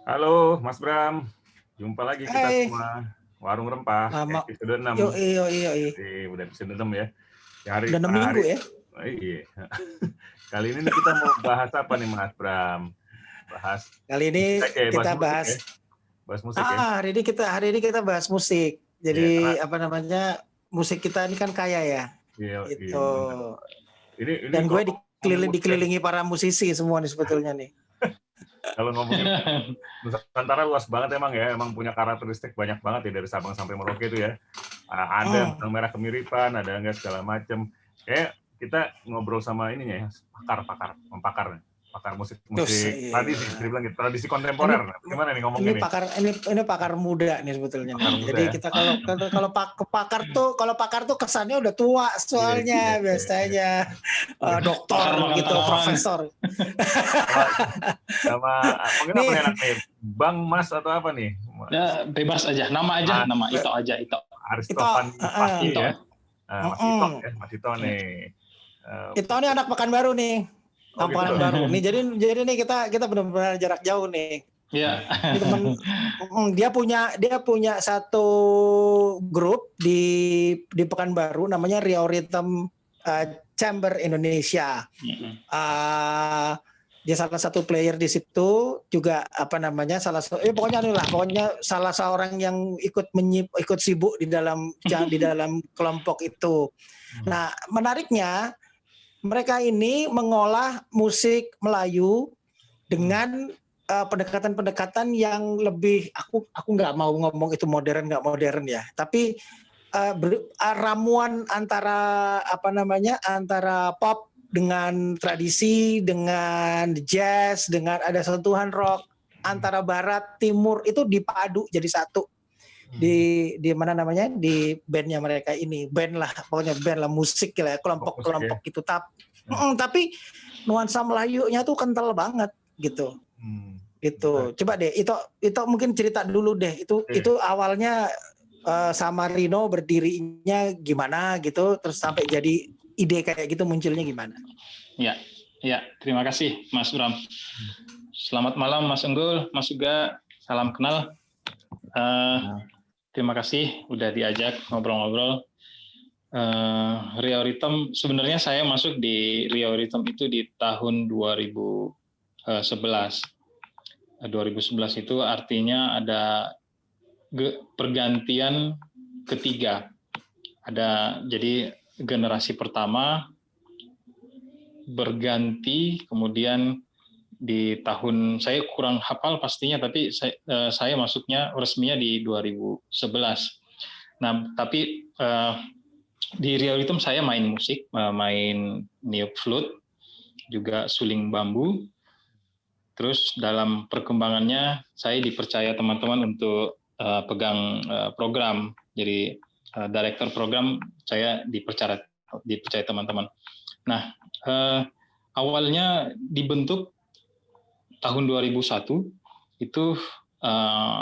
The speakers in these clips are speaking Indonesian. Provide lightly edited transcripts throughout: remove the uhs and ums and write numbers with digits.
Halo Mas Bram, jumpa lagi kita Hai, semua. Warung Rempah, lama. episode 6. Yoi, yoi, yoi. Udah episode 6 ya. Hari, Udah 6 minggu hari, ya? oh, iya. Kali ini nih kita mau bahas apa nih Mas Bram? Bahas Kali ini musik aja ya, bahas kita musik ya. bahas. Bahas musik ya. Hari ini kita bahas musik. Iya, Jadi karena apa namanya? Musik kita ini kan kaya ya. iya, Itu. bener. Ini Dan gue kalau ngomongin musik ya, dikelilingi para musisi semua nih sebetulnya nih. kalau ngomongin Nusantara luas banget emang ya, emang punya karakteristik banyak banget ya dari Sabang sampai Merauke itu ya. Ada benang merah kemiripan, ada enggak segala macam. Kayak kita ngobrol sama ininya ya, pakar musik Terus, tradisi, iya. bisa dibilang gitu, tradisi kontemporer. Gimana nih ngomongnya nih? Ini pakar muda nih sebetulnya Pakar nih. muda Jadi ya. kita kalau pakar tuh kesannya udah tua soalnya Iya. biasanya doktor Pakar makan gitu, tanaman. profesor. Sama mungkin apa Nih, nih enak nih? Bang, Mas atau apa nih? Ya, bebas aja, nama aja, nama Ito aja, Ito. Aristofan Pasti ya. Mas Ito ya, Mas Ito nih. Ito nih anak Pekanbaru nih. Oh, gitu. Pekanbaru nih. Jadi nih kita benar-benar jarak jauh nih. Iya. Ini teman dia punya satu grup di Pekanbaru namanya Riau Rhythm Chamber Indonesia. Dia salah satu player di situ juga pokoknya salah seorang yang ikut sibuk di dalam kelompok itu. Nah, menariknya mereka ini mengolah musik Melayu dengan pendekatan-pendekatan yang lebih, aku nggak mau ngomong itu modern nggak modern ya, tapi ramuan antara antara pop dengan tradisi, dengan jazz, dengan ada sentuhan rock, antara barat timur itu dipadu jadi satu di mana namanya, di bandnya mereka ini, band lah pokoknya, band lah, musik lah, kelompok ya. Gitu tapi nuansa Melayunya tuh kental banget gitu. Gitu. Coba deh itu mungkin cerita dulu deh, itu awalnya sama Rino berdirinya gimana gitu, terus sampai jadi ide kayak gitu munculnya gimana? Ya, terima kasih Mas Bram. Selamat malam Mas Unggul, Mas Uga, salam kenal. Terima kasih udah diajak ngobrol-ngobrol. Riau Rhythm, sebenarnya saya masuk di Riau Rhythm itu di tahun 2011. 2011 itu artinya ada pergantian ketiga. Jadi generasi pertama berganti, kemudian di tahun, saya kurang hafal pastinya, tapi saya masuknya resminya di 2011. Nah, tapi di Riau Rhythm saya main musik, main niup flute, juga suling bambu. Terus dalam perkembangannya saya dipercaya teman-teman untuk pegang program. Jadi direktur program saya dipercaya teman-teman. Nah, awalnya dibentuk tahun 2001, itu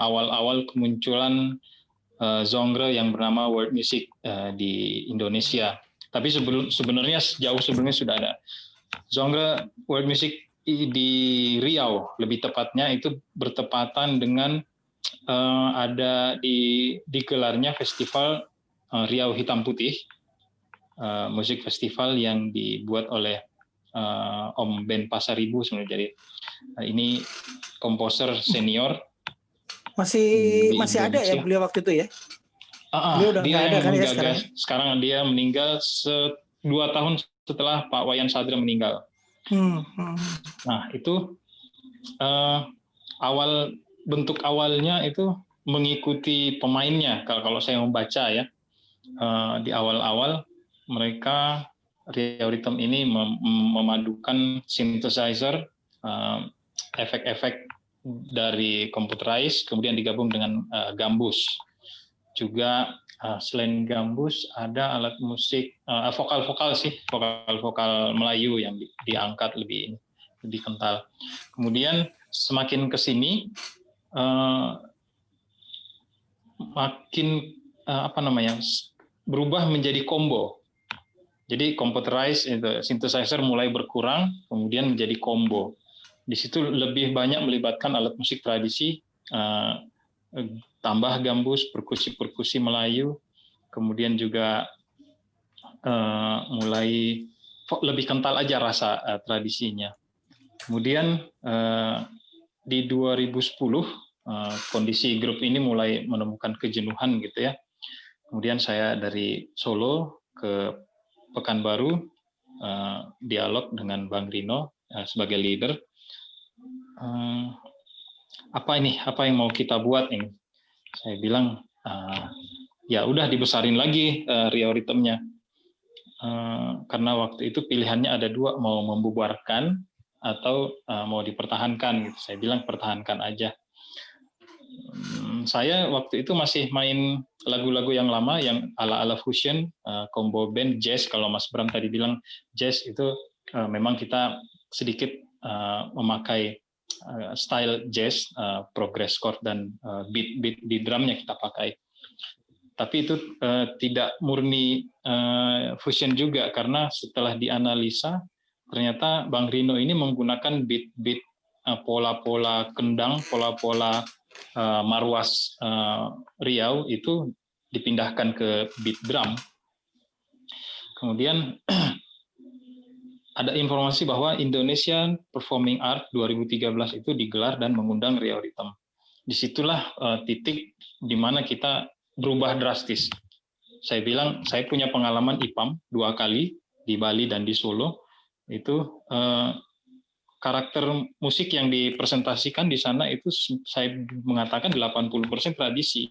awal-awal kemunculan genre yang bernama world music di Indonesia. Tapi sebenarnya jauh sebelumnya sudah ada. Genre world music di Riau, lebih tepatnya itu bertepatan dengan ada digelarnya festival Riau Hitam Putih, musik festival yang dibuat oleh Om Ben Pasaribu sebenarnya. Jadi ini komposer senior. Masih ada ya beliau waktu itu ya? Beliau udah nggak ada kan ya sekarang? Sekarang dia meninggal 2 tahun setelah Pak Wayan Sadra meninggal. Nah, itu bentuk awalnya itu mengikuti pemainnya. Kalau saya membaca ya, di awal-awal mereka Riau Rhythm ini memadukan synthesizer, efek-efek dari computerized, kemudian digabung dengan gambus. Juga selain gambus ada alat musik vokal-vokal Melayu yang diangkat lebih kental. Kemudian semakin ke sini makin berubah menjadi combo. Jadi computerized synthesizer mulai berkurang, kemudian menjadi combo. Di situ lebih banyak melibatkan alat musik tradisi, tambah gambus, perkusi Melayu, kemudian juga mulai lebih kental aja rasa tradisinya. Kemudian di 2010 kondisi grup ini mulai menemukan kejenuhan gitu ya. Kemudian saya dari Solo ke Pekanbaru, dialog dengan Bang Rino sebagai leader. Apa yang mau kita buat ini? Saya bilang ya udah dibesarin lagi Rioritmnya. Karena waktu itu pilihannya ada dua, mau membubarkan atau mau dipertahankan gitu. Saya bilang pertahankan aja. Saya waktu itu masih main lagu-lagu yang lama yang ala-ala fusion, combo band jazz. Kalau Mas Bram tadi bilang jazz itu memang kita sedikit memakai style jazz, progress chord dan beat di drumnya kita pakai. Tapi itu tidak murni fusion juga, karena setelah dianalisa ternyata Bang Rino ini menggunakan beat pola-pola kendang, pola-pola marwas Riau itu dipindahkan ke beat drum. Kemudian ada informasi bahwa Indonesian Performing Art 2013 itu digelar dan mengundang Rioritm. Disitulah titik di mana kita berubah drastis. Saya bilang, saya punya pengalaman IPAM 2 kali di Bali dan di Solo. Itu karakter musik yang dipresentasikan di sana itu saya mengatakan 80% tradisi,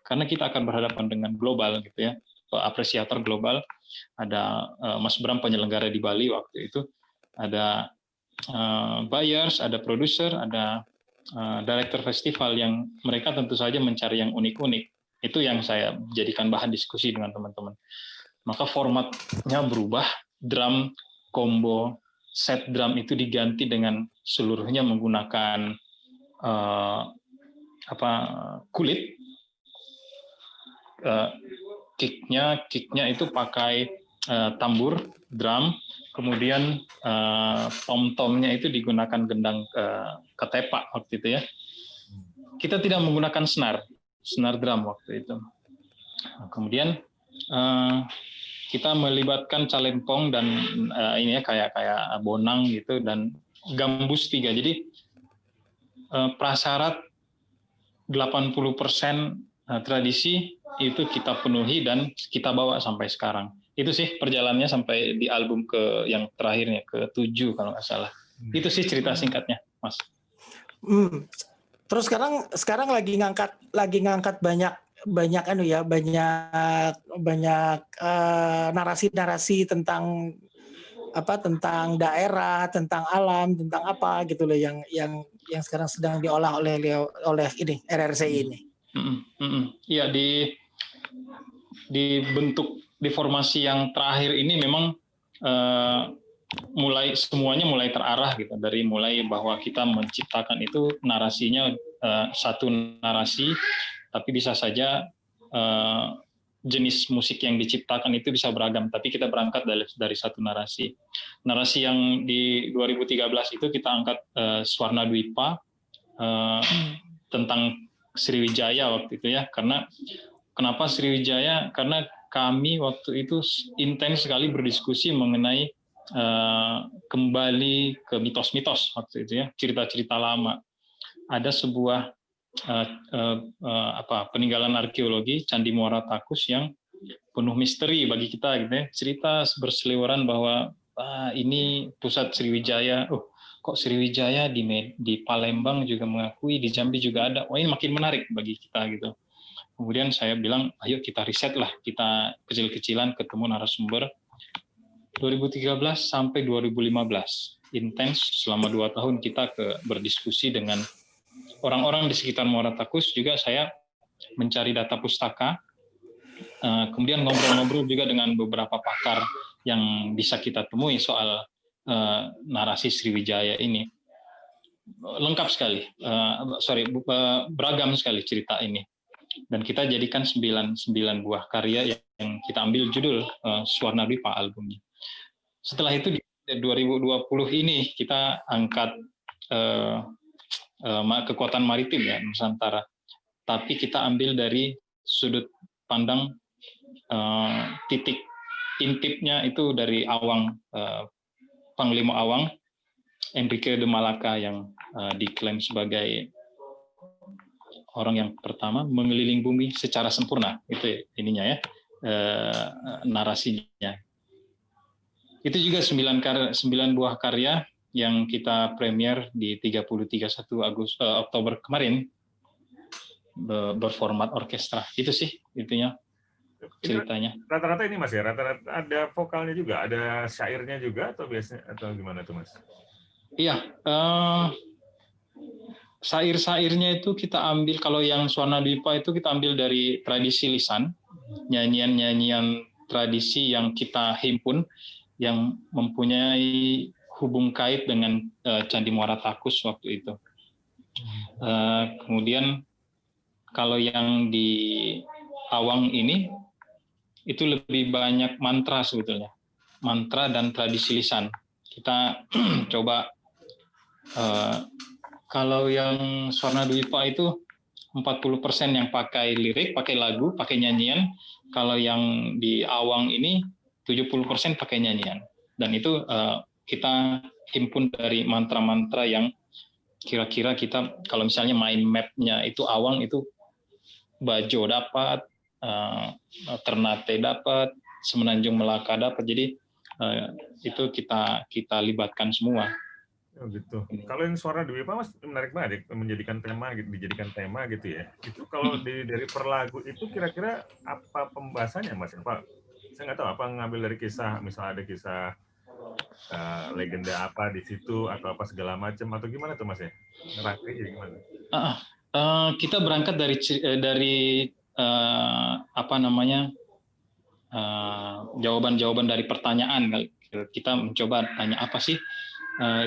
karena kita akan berhadapan dengan global gitu ya, apresiator global. Ada Mas Bram penyelenggara di Bali waktu itu, ada buyers, ada produser, ada director festival yang mereka tentu saja mencari yang unik-unik. Itu yang saya jadikan bahan diskusi dengan teman-teman. Maka formatnya berubah, drum combo set drum itu diganti dengan seluruhnya menggunakan kulit. Kicknya itu pakai tambur drum, kemudian tom-tomnya itu digunakan gendang ketepak waktu itu ya. Kita tidak menggunakan snare drum waktu itu. Kemudian kita melibatkan calempong dan ini ya kayak bonang gitu dan gambus 3. Jadi prasyarat 80% tradisi itu kita penuhi dan kita bawa sampai sekarang. Itu sih perjalanannya sampai di album yang terakhirnya ke-7 kalau nggak salah. Itu sih cerita singkatnya, Mas. Terus sekarang lagi ngangkat banyak narasi-narasi tentang daerah, tentang alam, tentang apa gitu loh yang sekarang sedang diolah oleh ini RRC ini. Iya, di bentuk di formasi yang terakhir ini memang semuanya mulai terarah gitu, dari mulai bahwa kita menciptakan itu narasinya satu narasi, tapi bisa saja jenis musik yang diciptakan itu bisa beragam, tapi kita berangkat dari satu narasi. Narasi yang di 2013 itu kita angkat Swarna Dwipa tentang Sriwijaya waktu itu ya. Kenapa Sriwijaya? Karena kami waktu itu intens sekali berdiskusi mengenai kembali ke mitos-mitos waktu itu ya, cerita-cerita lama. Ada sebuah peninggalan arkeologi Candi Muara Takus yang penuh misteri bagi kita gitu ya. Cerita berseliweran bahwa ini pusat Sriwijaya. Kok Sriwijaya di Palembang juga mengakui, di Jambi juga ada. Ini makin menarik bagi kita gitu. Kemudian saya bilang, ayo kita riset lah, kita kecil-kecilan ketemu narasumber. 2013 sampai 2015 intens selama 2 tahun kita berdiskusi dengan orang-orang di sekitar Muara Takus. Juga saya mencari data pustaka, kemudian ngobrol-ngobrol juga dengan beberapa pakar yang bisa kita temui soal narasi Sriwijaya ini. Lengkap sekali, beragam sekali cerita ini. Dan kita jadikan 9 buah karya yang kita ambil judul Swarna Dwipa albumnya. Setelah itu di 2020 ini kita angkat kekuatan maritim ya Nusantara. Tapi kita ambil dari sudut pandang titik intipnya itu dari Awang, Panglima Awang, Enrique de Malacca yang diklaim sebagai orang yang pertama mengelilingi bumi secara sempurna. Itu ininya ya, narasinya. Itu juga 9 buah karya yang kita premier di 31 Oktober kemarin berformat orkestra. Itu sih intinya ceritanya. Rata-rata ini Mas ya, rata-rata ada vokalnya juga, ada syairnya juga atau biasanya atau gimana tuh Mas? Iya, syair-syairnya itu kita ambil, kalau yang Swarna Dwipa itu kita ambil dari tradisi lisan, nyanyian-nyanyian tradisi yang kita himpun, yang mempunyai hubung kait dengan Candi Muara Takus waktu itu. Kemudian kalau yang di Awang ini, itu lebih banyak mantra sebetulnya. Mantra dan tradisi lisan. Kita coba, kalau yang Swarna Dwipa itu 40% yang pakai lirik, pakai lagu, pakai nyanyian. Kalau yang di Awang ini 70% pakai nyanyian. Dan itu kita himpun dari mantra-mantra yang kira-kira kita, kalau misalnya main map-nya itu Awang itu Bajo dapat, Ternate dapat, Semenanjung Melaka dapat. Jadi itu kita libatkan semua. Oh gitu. Kalau yang Swarna Dwipa Mas menarik banget ya, dijadikan tema gitu ya. Itu kalau dari per lagu itu kira-kira apa pembahasannya Mas? Apa saya nggak tahu, apa ngambil dari kisah, misalnya ada kisah legenda apa di situ atau apa segala macam, atau gimana tuh Mas ya? Ngerangkainya gimana? Kita berangkat dari apa namanya, jawaban-jawaban dari pertanyaan. Kita mencoba tanya apa sih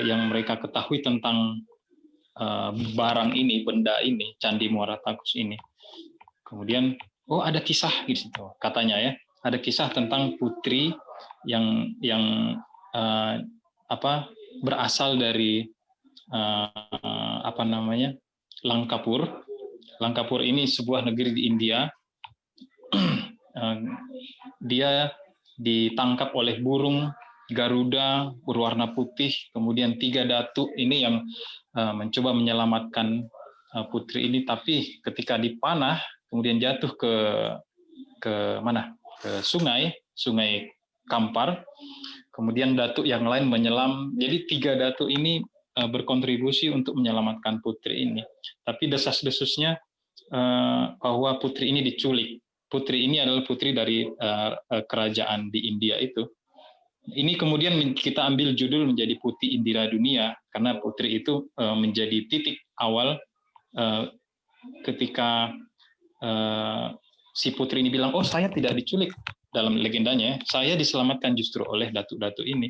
yang mereka ketahui tentang barang ini, benda ini, Candi Muara Takus ini. Kemudian, oh ada kisah di situ, katanya ya, ada kisah tentang putri yang berasal dari apa namanya, Langkapur. Langkapur ini sebuah negeri di India. Dia ditangkap oleh burung Garuda berwarna putih, kemudian 3 datu ini yang mencoba menyelamatkan putri ini, tapi ketika dipanah kemudian jatuh ke mana? Ke sungai Kampar. Kemudian datu yang lain menyelam. Jadi 3 datu ini berkontribusi untuk menyelamatkan putri ini. Tapi desas-desusnya bahwa putri ini diculik. Putri ini adalah putri dari kerajaan di India itu. Ini kemudian kita ambil judul menjadi Putih Indira Dunia, karena putri itu menjadi titik awal ketika si putri ini bilang, oh saya tidak diculik, dalam legendanya, saya diselamatkan justru oleh datu-datu ini.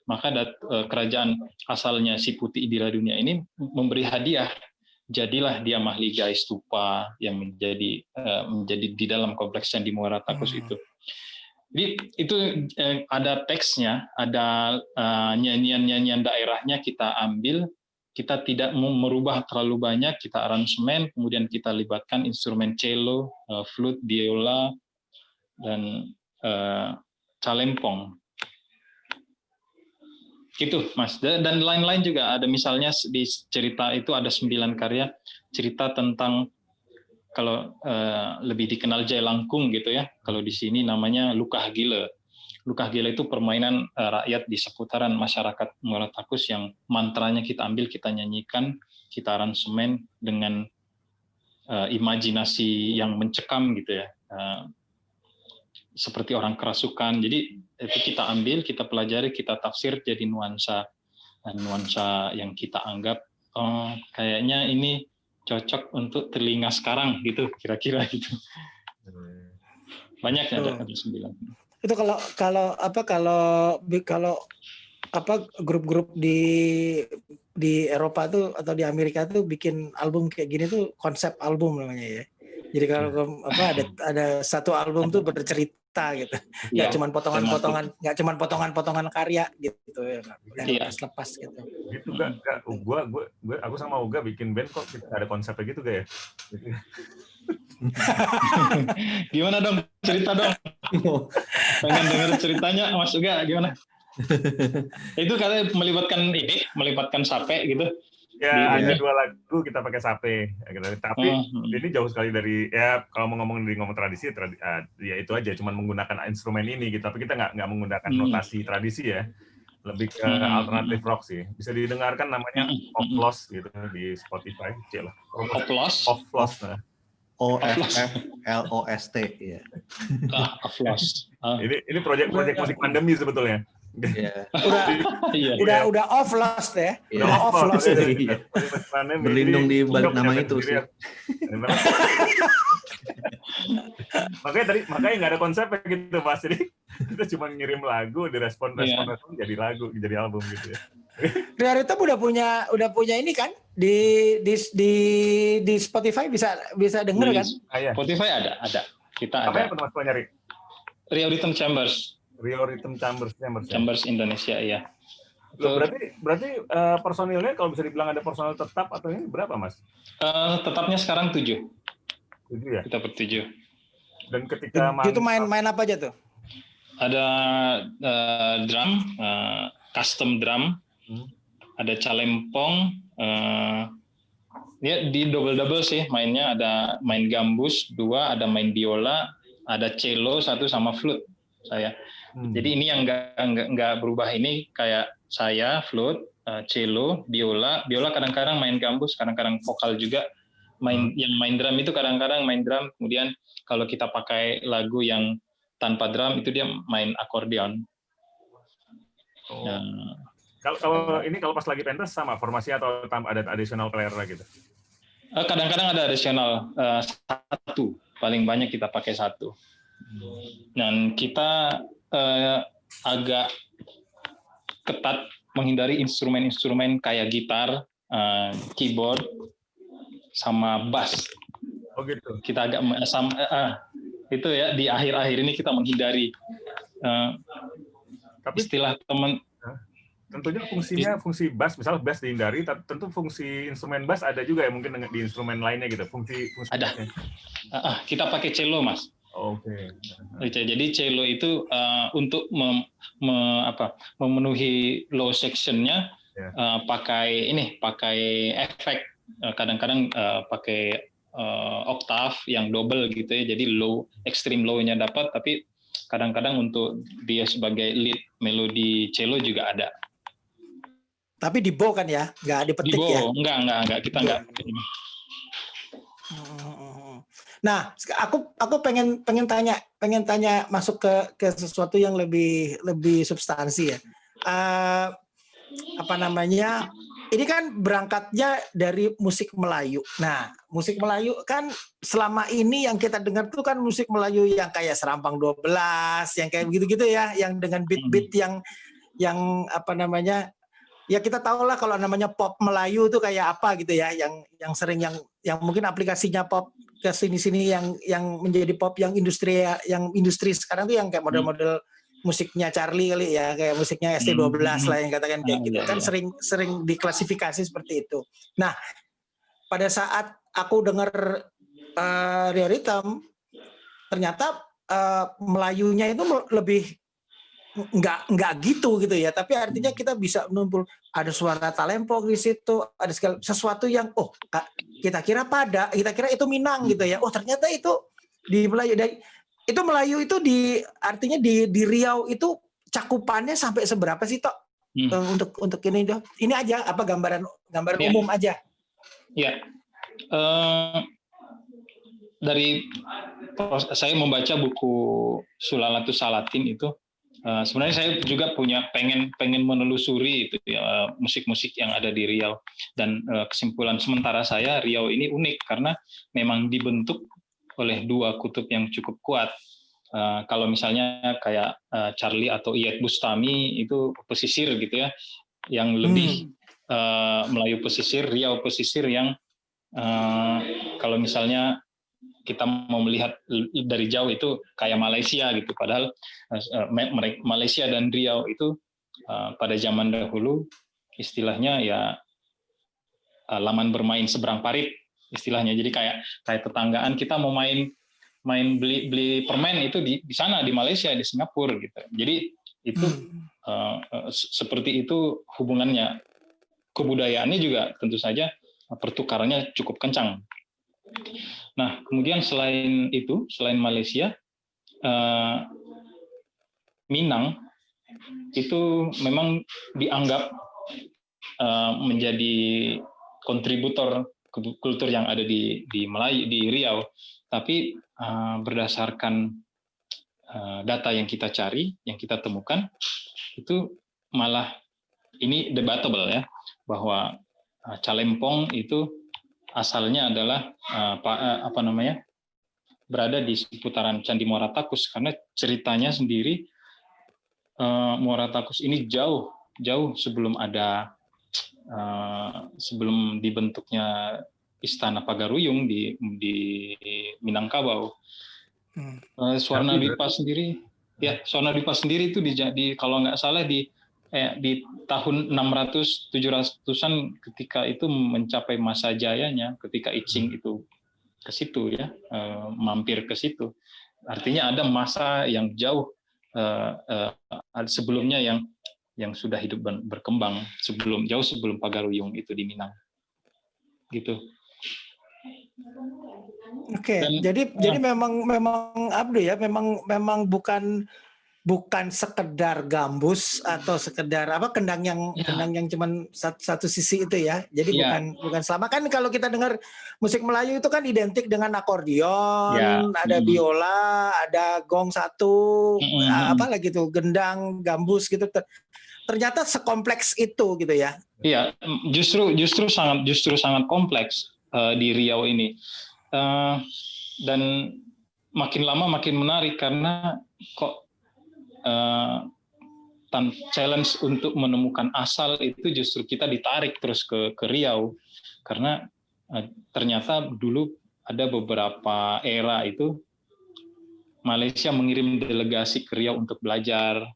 Maka kerajaan asalnya si Putih Indira Dunia ini memberi hadiah. Jadilah dia Mahligai Stupa yang menjadi di dalam kompleks Candi Muara Takus itu. Jadi itu ada teksnya, ada nyanyian-nyanyian daerahnya kita ambil, kita tidak merubah terlalu banyak, kita aransemen, kemudian kita libatkan instrumen cello, flute, biola, dan calempong. Gitu Mas, dan lain-lain juga ada, misalnya di cerita itu ada 9 karya cerita tentang, kalau lebih dikenal Jailangkung gitu ya, kalau di sini namanya Lukah Gila. Lukah Gila itu permainan rakyat di seputaran masyarakat Muara Takus yang mantranya kita ambil, kita nyanyikan, kita aransemen dengan imajinasi yang mencekam gitu ya, seperti orang kerasukan. Jadi itu kita ambil, kita pelajari, kita tafsir jadi nuansa yang kita anggap kayaknya ini cocok untuk telinga sekarang gitu, kira-kira gitu. Banyak ada 9. Itu kalau grup-grup di Eropa tuh atau di Amerika tuh bikin album kayak gini tuh konsep album namanya ya. Jadi kalau ada satu album tuh bercerita kita gitu. Iya, Nggak cuman potongan karya gitu ya, yang Iya. lepas gitu. Gitu gak? Aku sama Uga bikin band kok kita ada konsepnya gitu gak ya? Gimana dong? Cerita dong. Pengen denger ceritanya, Mas Uga, gimana? Itu katanya melibatkan Sape gitu. Ya, Di ada ini. 2 lagu kita pakai Sape. Tapi ini jauh sekali dari, ya kalau mau ngomong tradisi, ya itu aja, cuman menggunakan instrumen ini gitu. Tapi kita nggak menggunakan notasi tradisi ya. Lebih ke alternatif rock sih. Bisa didengarkan namanya Oplos gitu di Spotify. Cila. Oplos. Nah. OFFLOST ya. Oplos. Ini proyek musik pandemi sebetulnya. Iya. Udah off lost ya. Iya. Udah off lost. Iya. Berlindung di balik nama itu sih. Makanya nggak ada konsepnya gitu Mas. Jadi kita cuma ngirim lagu, direspon jadi lagu, jadi album gitu ya. Ria Ritem udah punya ini kan di Spotify bisa denger kan? Spotify ada. Kita apa ada. Apa yang Mas nyari? Rio Rhythm Chambers Indonesia ya. Berarti personilnya kalau bisa dibilang ada personil tetap atau ini berapa Mas? Tetapnya sekarang 7. 7 ya? Kita ber-7. Dan ketika itu main apa aja tuh? Ada drum, custom drum, ada calempong, ya di double sih mainnya, ada main gambus 2, ada main biola, ada cello 1 sama flute saya. Jadi ini yang nggak berubah, ini kayak saya flute, cello, biola kadang-kadang main gambus, kadang-kadang vokal juga. Yang main drum itu kadang-kadang main drum, kemudian kalau kita pakai lagu yang tanpa drum itu dia main akordeon. Kalau pas lagi pentas sama formasi atau ada additional player lah gitu? Kadang-kadang ada additional 1, paling banyak kita pakai 1. Dan kita agak ketat menghindari instrumen-instrumen kayak gitar, keyboard, sama bass. Oh gitu. Kita agak itu ya, di akhir-akhir ini kita menghindari. Tapi istilah teman. Tentunya fungsi bass, misalnya bass dihindari, tentu fungsi instrumen bass ada juga ya mungkin di instrumen lainnya gitu. Fungsi ada. Kita pakai cello Mas. Oke. Jadi cello itu untuk memenuhi low sectionnya pakai efek, kadang-kadang pakai oktav yang double gitu ya, jadi extreme low-nya dapat, tapi kadang-kadang untuk dia sebagai lead melodi cello juga ada. Tapi di bow kan ya, nggak dipetik ya? Enggak, kita enggak. Nah, aku pengen tanya masuk ke sesuatu yang lebih substansi ya. Ini kan berangkatnya dari musik Melayu. Nah, musik Melayu kan selama ini yang kita dengar tuh kan musik Melayu yang kayak Serampang 12, yang kayak begitu-gitu ya, yang dengan beat-beat yang ya kita tahu lah kalau namanya pop Melayu itu kayak apa gitu ya, yang sering yang mungkin aplikasinya pop ke sini-sini yang menjadi pop yang industri sekarang tuh yang kayak model-model musiknya Charlie kali ya, kayak musiknya ST12 lah yang katakan kayak gitu kan, sering diklasifikasi seperti itu. Nah, pada saat aku dengar Ria Ritem, ternyata Melayunya itu lebih nggak gitu ya, tapi artinya kita bisa menumpul ada suara talempong di situ, ada segala sesuatu yang kita kira itu Minang gitu ya, ternyata itu di Melayu. Itu Melayu itu artinya di Riau itu cakupannya sampai seberapa sih Tok? Untuk ini aja apa gambaran umum aja. Iya. Saya membaca buku Sulalatus Salatin itu, sebenarnya saya juga pengen menelusuri itu ya, musik-musik yang ada di Riau, dan kesimpulan sementara saya, Riau ini unik karena memang dibentuk oleh 2 kutub yang cukup kuat. Kalau misalnya kayak Charlie atau Iyeth Bustami itu pesisir gitu ya, yang lebih Melayu pesisir, Riau pesisir yang kalau misalnya kita mau melihat dari jauh itu kayak Malaysia gitu, padahal Malaysia dan Riau itu pada zaman dahulu istilahnya ya laman bermain seberang parit istilahnya. Jadi kayak tetanggaan kita mau main beli permen itu di sana, di Malaysia, di Singapura gitu. Jadi itu seperti itu hubungannya. Kebudayaannya juga tentu saja pertukarannya cukup kencang. Nah, kemudian selain itu, selain Malaysia, Minang itu memang dianggap menjadi kontributor kultur yang ada di Melayu, di Riau. Tapi berdasarkan data yang kita cari, yang kita temukan, itu malah ini debatable ya, bahwa Calempong itu asalnya adalah berada di seputaran Candi Muara Takus, karena ceritanya sendiri Muara Takus ini jauh sebelum sebelum dibentuknya Istana Pagaruyung di Minangkabau. Swarnadipa sendiri itu kalau nggak salah di tahun 600-700-an ketika itu mencapai masa jayanya, ketika Icing itu ke situ ya, mampir ke situ. Artinya ada masa yang jauh sebelumnya yang sudah hidup berkembang jauh sebelum Pagaruyung itu di Minang. Gitu. Oke, jadi memang Abdu ya, memang bukan sekedar gambus atau sekedar kendang yang cuman satu sisi itu ya. Jadi bukan selama kan kalau kita dengar musik Melayu itu kan identik dengan akordeon, ada biola, ada gong satu, apalagi tuh gendang, gambus gitu. Ternyata sekompleks itu gitu ya. Iya, justru sangat kompleks di Riau ini. Dan makin lama makin menarik karena kok challenge untuk menemukan asal itu justru kita ditarik terus ke Riau, karena ternyata dulu ada beberapa era itu Malaysia mengirim delegasi ke Riau untuk belajar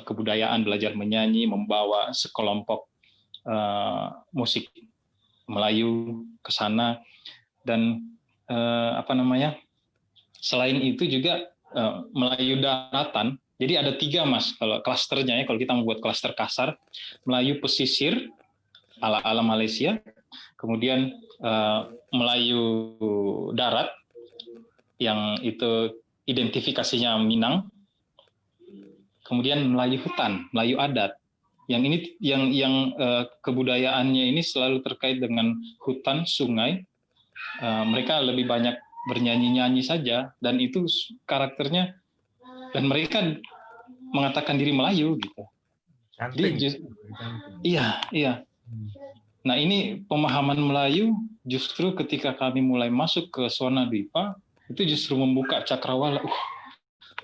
kebudayaan, belajar menyanyi, membawa sekelompok musik Melayu ke sana. Dan selain itu juga Melayu daratan. Jadi ada 3 Mas kalau klasternya ya, kalau kita membuat klaster kasar, Melayu pesisir ala Malaysia, kemudian Melayu darat yang itu identifikasinya Minang, kemudian Melayu hutan, Melayu adat. Yang ini yang kebudayaannya ini selalu terkait dengan hutan, sungai. Mereka lebih banyak bernyanyi-nyanyi saja, dan itu karakternya, dan mereka mengatakan diri Melayu gitu. Iya. Nah, ini pemahaman Melayu justru ketika kami mulai masuk ke Swarnadipa itu justru membuka cakrawala.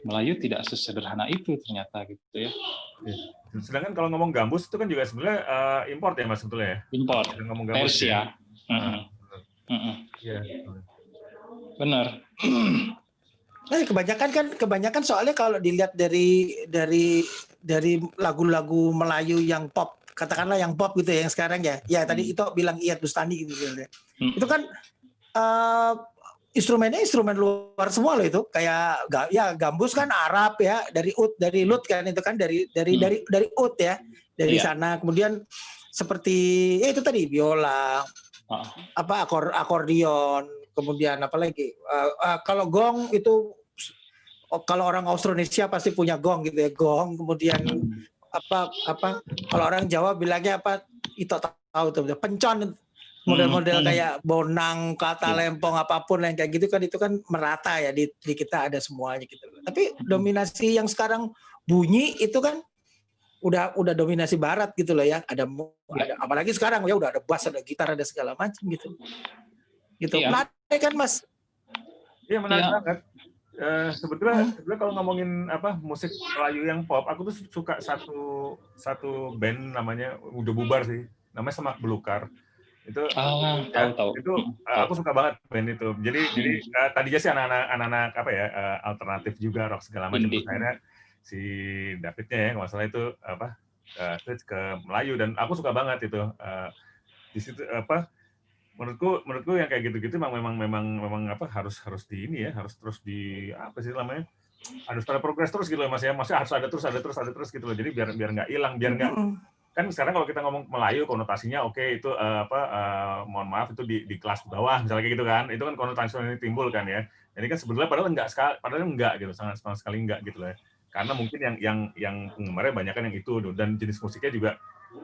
Melayu tidak sesederhana itu ternyata gitu ya. Sedangkan kalau ngomong gambus itu kan juga sebenarnya import ya Mas sebetulnya ya. Import. Ngomong gambus Persia. Iya. Benar. Kebanyakan soalnya kalau dilihat dari lagu-lagu Melayu yang pop, katakanlah yang pop gitu ya, yang sekarang ya. Ya tadi itu bilang Iyeth Bustami gitu ya. Itu kan instrumennya instrumen luar semua loh itu, kayak ya gambus kan Arab ya, dari lut kan, itu kan dari ud ya, dari sana. Kemudian seperti ya itu tadi biola, akordeon, kemudian apa lagi, kalau gong itu kalau orang Austronesia pasti punya gong gitu ya, gong. Kemudian kalau orang Jawa bilangnya itu tahu tuh, pencon, model-model kayak bonang, kata lempong, apapun yang kayak gitu kan, itu kan merata ya di kita ada semuanya gitu. Tapi dominasi yang sekarang bunyi itu kan udah dominasi barat gitu loh ya. Ada apalagi sekarang ya udah ada bass, ada gitar, ada segala macam gitu. Menarik kan Mas? Iya menarik banget. Sebetulnya kalau ngomongin musik Melayu yang pop, aku tuh suka satu band namanya udah bubar sih, namanya Semak Belukar. Itu tahu. Itu aku suka banget band itu. Jadi tadinya sih anak-anak apa ya, alternatif juga, rock segala macam. Terus akhirnya si Davidnya ya, kalau nggak salah itu apa, switch ke Melayu, dan aku suka banget itu. Di situ apa, menurutku yang kayak gitu-gitu memang apa, harus di ini ya, harus terus di apa sih namanya, harus pada progres terus gitu loh Mas ya, maksudnya harus ada terus gitu loh, jadi biar nggak hilang, biar nggak, kan sekarang kalau kita ngomong Melayu konotasinya oke, itu mohon maaf itu di kelas bawah misalnya kayak gitu kan, itu kan konotasi yang timbul kan ya, jadi kan sebenarnya padahal enggak gitu, sangat sama sekali enggak gitu loh ya, karena mungkin yang penggemarnya banyak kan yang itu, dan jenis musiknya juga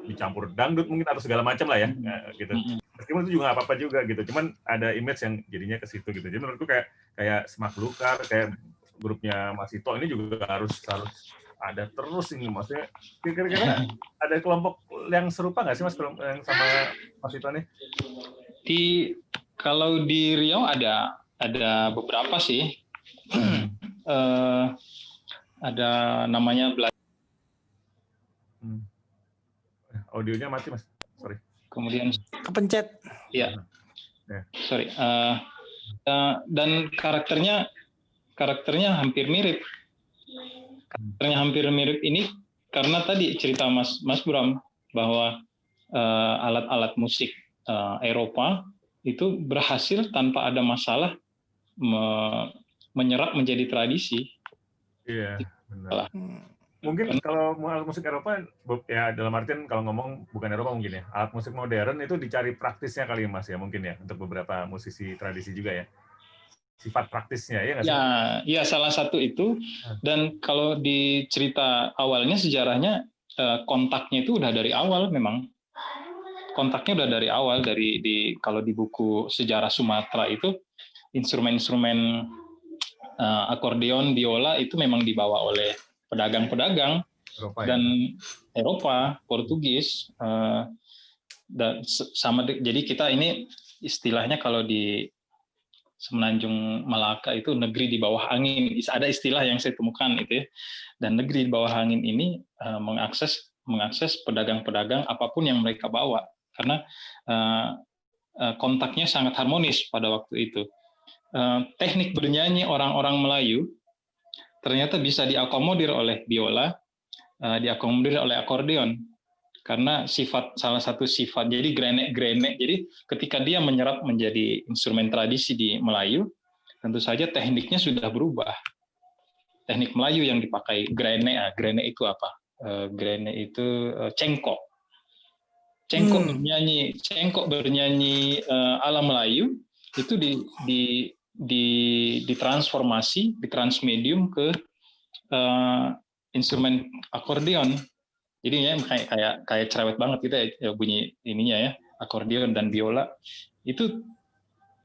dicampur dangdut mungkin atau segala macam lah ya, gitu. Meskipun itu juga nggak apa-apa juga gitu, cuman ada image yang jadinya ke situ gitu. Jadi menurutku kayak Smak Belukar, kayak grupnya Mas Ito ini juga harus ada terus ini, maksudnya kira-kira ada kelompok yang serupa nggak sih Mas, yang sama Mas Ito nih? Kalau di Riau ada beberapa sih. Ada namanya Audionya mati Mas, sorry. Kemudian kepencet. Iya. Sorry. Dan karakternya hampir mirip. Karakternya hampir mirip ini karena tadi cerita Mas Bram bahwa alat-alat musik Eropa itu berhasil tanpa ada masalah menyerap menjadi tradisi. Iya, benar. Mungkin kalau alat musik Eropa, ya dalam artian kalau ngomong bukan Eropa mungkin ya, alat musik modern itu dicari praktisnya kali Mas ya, mungkin ya, untuk beberapa musisi tradisi juga ya, sifat praktisnya ya nggak sih? Ya salah satu itu. Dan kalau di cerita awalnya sejarahnya, kontaknya itu udah dari awal memang. Kontaknya udah dari awal, kalau di buku sejarah Sumatera itu instrumen-instrumen akordeon, biola itu memang dibawa oleh pedagang-pedagang dan Eropa, Portugis, dan jadi kita ini istilahnya kalau di Semenanjung Malaka itu negeri di bawah angin, ada istilah yang saya temukan itu ya, dan negeri di bawah angin ini mengakses pedagang-pedagang apapun yang mereka bawa karena kontaknya sangat harmonis pada waktu itu. Teknik bernyanyi orang-orang Melayu ternyata bisa diakomodir oleh biola, diakomodir oleh akordeon, karena salah satu sifat, jadi grenek. Jadi ketika dia menyerap menjadi instrumen tradisi di Melayu, tentu saja tekniknya sudah berubah. Teknik Melayu yang dipakai grenek itu apa? Grenek itu cengkok. Cengkok bernyanyi ala Melayu itu ditransformasi, ditransmedium ke instrumen akordeon. Jadi ya kayak cerewet banget gitu ya bunyi ininya ya, akordeon dan biola. Itu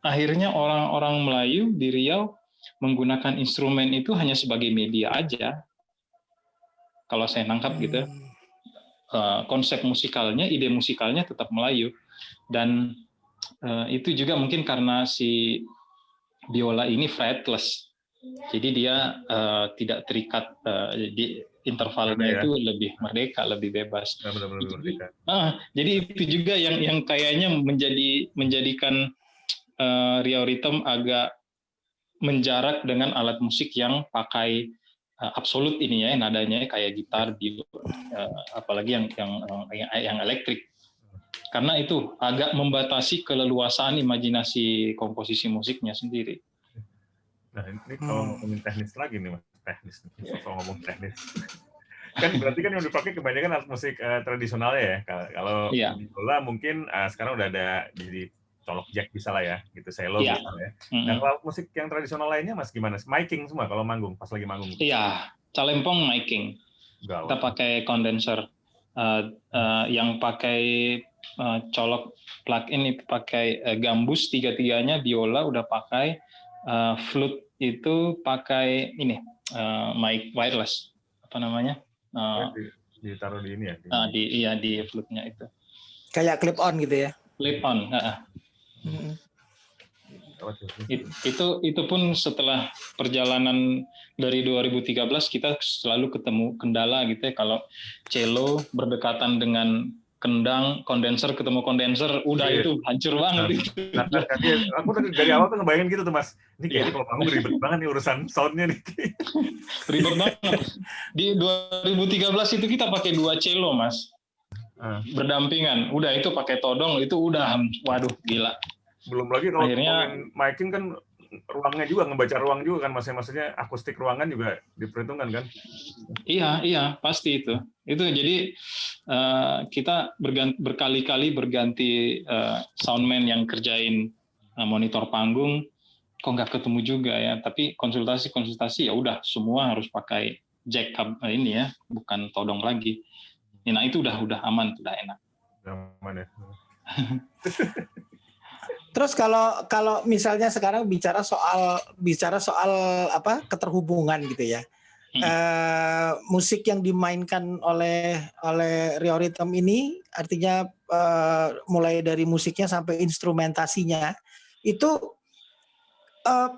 akhirnya orang-orang Melayu di Riau menggunakan instrumen itu hanya sebagai media aja. Kalau saya nangkap gitu. Konsep musikalnya, ide musikalnya tetap Melayu. Dan itu juga mungkin karena si biola ini fretless, jadi dia tidak terikat, di intervalnya itu lebih merdeka, lebih bebas. Jadi itu juga yang kayaknya menjadikan Riau Rhythm agak menjarak dengan alat musik yang pakai absolut ini ya, nadanya kayak gitar, apalagi yang elektrik. Karena itu agak membatasi keleluasaan imajinasi komposisi musiknya sendiri. Nah ini kalau ngomongin teknis lagi nih Mas, kalau ngomong teknis, kan berarti kan yang dipakai kebanyakan alat musik tradisionalnya ya. Kalau biola mungkin sekarang udah ada jadi colok jack bisa lah ya, gitu, cello bisa ya. Nah kalau alat musik yang tradisional lainnya Mas gimana? Miking semua kalau manggung, pas lagi manggung? Iya, calempong miking. Kita pakai kondenser. Yang pakai colok plug-in itu pakai gambus, tiga-tiganya, biola udah pakai, flute itu pakai ini, mic wireless, apa namanya? Ditaruh di ini ya? Di flute-nya itu. Kayak clip on gitu ya? Clip on. Itu pun setelah perjalanan dari 2013 kita selalu ketemu kendala gitu ya, kalau cello berdekatan dengan kendang, kondenser ketemu kondenser, udah itu hancur banget itu. Nah, aku dari awal tuh ngebayangin gitu tuh Mas. Ini kayaknya kalau panggung ribet banget nih urusan soundnya nih. Ribet banget. Di 2013 itu kita pakai 2 cello Mas. Berdampingan. Udah itu pakai todong itu udah, waduh gila. Belum lagi kalau akhirnya mic-in kan ruangnya juga, ngebaca ruang juga kan maksudnya akustik ruangan juga diperhitungkan kan? Iya pasti itu jadi kita berkali-kali berganti soundman yang kerjain monitor panggung, kok nggak ketemu juga ya, tapi konsultasi ya udah semua harus pakai jack ini ya, bukan todong lagi. Nah itu udah aman, udah enak. Aman ya. Terus kalau misalnya sekarang bicara soal apa keterhubungan gitu ya, musik yang dimainkan oleh Riorythm ini artinya mulai dari musiknya sampai instrumentasinya itu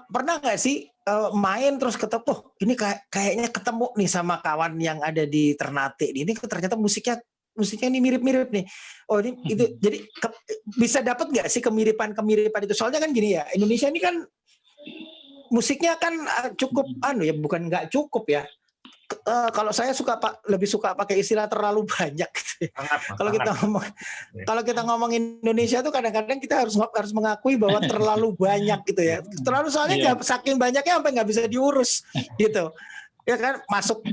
pernah nggak sih main terus ketemu, ini kayaknya ketemu nih sama kawan yang ada di Ternate ini ternyata musiknya ini mirip-mirip nih. Oh ini itu jadi bisa dapat nggak sih kemiripan itu? Soalnya kan gini ya, Indonesia ini kan musiknya kan cukup bukan nggak cukup ya. Kalau saya lebih suka pakai istilah terlalu banyak. Gitu. Kalau kita ngomong Indonesia tuh kadang-kadang kita harus mengakui bahwa terlalu banyak gitu ya. Terlalu soalnya saking banyaknya sampai nggak bisa diurus gitu. Ya kan masuk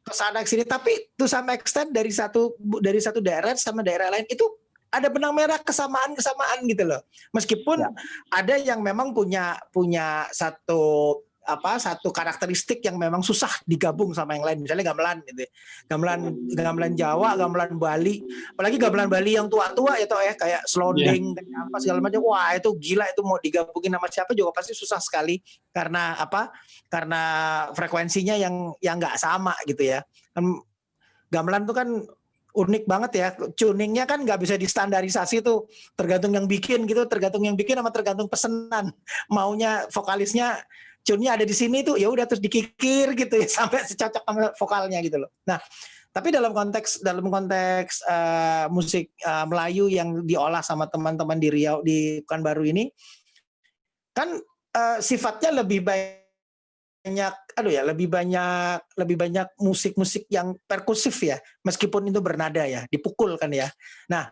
ke sana ke sini, tapi to some extent dari satu daerah sama daerah lain itu ada benang merah kesamaan gitu loh. Meskipun ada yang memang punya satu karakteristik yang memang susah digabung sama yang lain, misalnya gamelan gitu. Gamelan Jawa, gamelan Bali, apalagi gamelan Bali yang tua-tua ya toh ya, kayak sloding kayak apa segala macam. Wah, itu gila, itu mau digabungin sama siapa juga pasti susah sekali karena karena frekuensinya yang nggak sama gitu ya. Gamelan tuh kan unik banget ya, tuningnya kan nggak bisa distandarisasi tuh, tergantung yang bikin sama tergantung pesenan, maunya vokalisnya tune-nya ada di sini tuh, ya udah terus dikikir gitu ya sampai secocok sama vokalnya gitu loh. Nah, tapi dalam konteks musik Melayu yang diolah sama teman-teman di Riau di Pekanbaru ini kan sifatnya lebih banyak musik-musik yang perkusif ya, meskipun itu bernada ya, dipukul kan ya. Nah,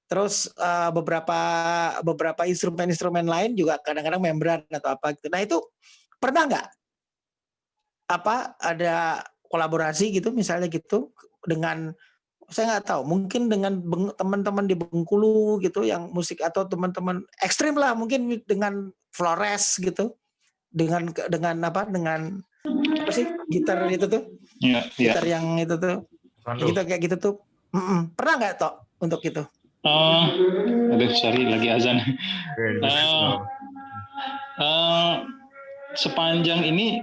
terus beberapa instrumen-instrumen lain juga kadang-kadang membran atau apa gitu. Nah, itu pernah nggak ada kolaborasi gitu misalnya gitu dengan, saya nggak tahu, mungkin dengan teman-teman di Bengkulu gitu yang musik, atau teman-teman ekstrim lah mungkin dengan Flores gitu, dengan apa sih gitar itu tuh, gitar yang itu tuh gitu, kayak gitu tuh, pernah nggak toh untuk itu? Aduh, sorry lagi azan. Sepanjang ini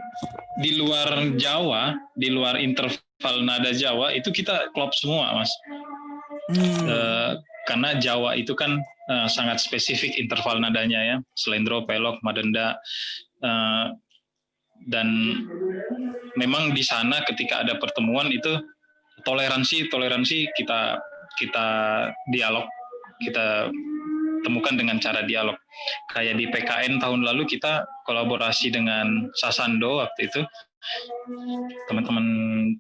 di luar Jawa, di luar interval nada Jawa itu kita klop semua, Mas. Karena Jawa itu kan sangat spesifik interval nadanya ya, slendro, pelok, madenda, dan memang di sana ketika ada pertemuan itu toleransi kita dialog, kita temukan dengan cara dialog. Kayak di PKN tahun lalu kita kolaborasi dengan Sasando waktu itu, teman-teman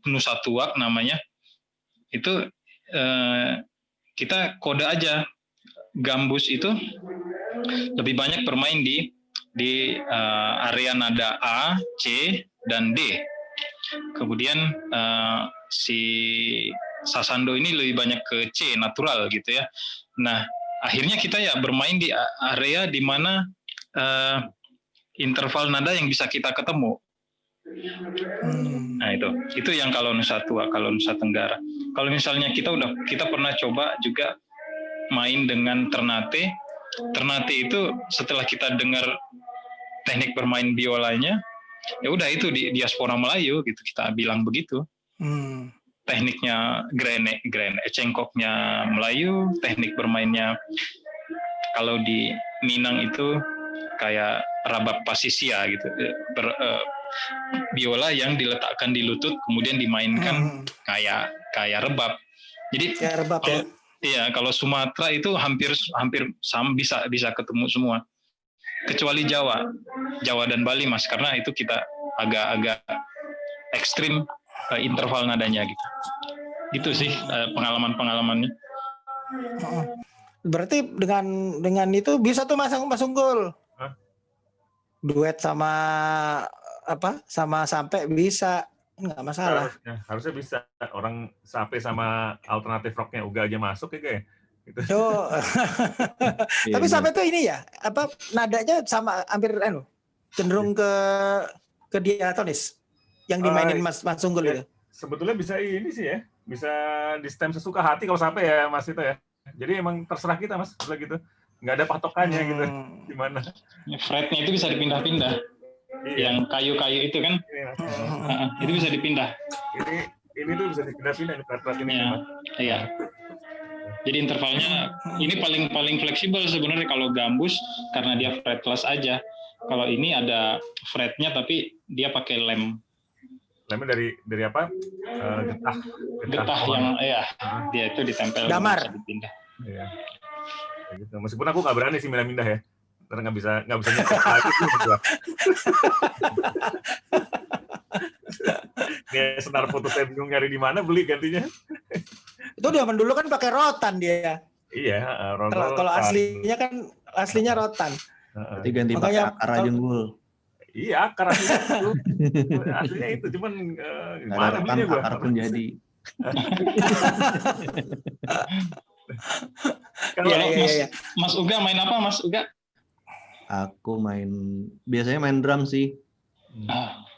Nusa Tuak namanya, itu kita kode aja, gambus itu lebih banyak bermain di area nada A, C, dan D. Kemudian si Sasando ini lebih banyak ke C, natural gitu ya. Nah, akhirnya kita ya bermain di area di mana interval nada yang bisa kita ketemu. Nah itu yang kalau Nusa Tua, kalau Nusa Tenggara. Kalau misalnya kita pernah coba juga main dengan Ternate. Ternate itu setelah kita dengar teknik bermain biolanya, ya udah itu di diaspora Melayu gitu, kita bilang begitu. Tekniknya grene, cengkoknya Melayu, teknik bermainnya kalau di Minang itu kayak rabab pasisia gitu, biola yang diletakkan di lutut kemudian dimainkan kayak rebab. Jadi kayak rebab, Iya, kalau Sumatera itu hampir sama, bisa ketemu semua. Kecuali Jawa dan Bali, Mas, karena itu kita agak ekstrim interval nadanya gitu. Itu sih pengalamannya. Berarti dengan itu bisa tuh Mas Unggul. Hah? Duet sama sampai bisa, nggak masalah. Harusnya bisa. Orang Sampai sama alternatif rocknya Uga aja masuk ya kayak gitu. Tapi sampai tuh ini ya, nadanya sama hampir cenderung ke diatonis yang dimainin Mas Unggul itu. Sebetulnya bisa ini sih ya, bisa di stem sesuka hati kalau sampai ya Mas itu ya. Jadi emang terserah kita Mas, gitu. Nggak ada patokannya gitu. Gimana? Fretnya itu bisa dipindah-pindah. Iya. Yang kayu-kayu itu kan, itu bisa dipindah. Ini tuh bisa dipindah-pindah ini fret ini. Iya. Jadi intervalnya ini paling fleksibel sebenarnya kalau gambus karena dia fretless aja. Kalau ini ada fretnya tapi dia pakai lem. Lemnya dari apa? Getah yang dia itu ditempel damar. Bisa dipindah. Iya. Gitu. Meskipun aku nggak berani sih pindah-pindah ya. Karena nggak bisa nyetak lagi sih gua. Dia senar foto saya bingung nyari di mana beli gantinya. Itu zaman dulu kan pakai rotan dia. Iya, kalau aslinya rotan. Berarti ganti pakai akar aja Unggul. Iya, akar aslinya itu cuman gimana belinya gua? Akar pun jadi. Kalau Mas Uga main apa Mas Uga? Aku biasanya main drum sih.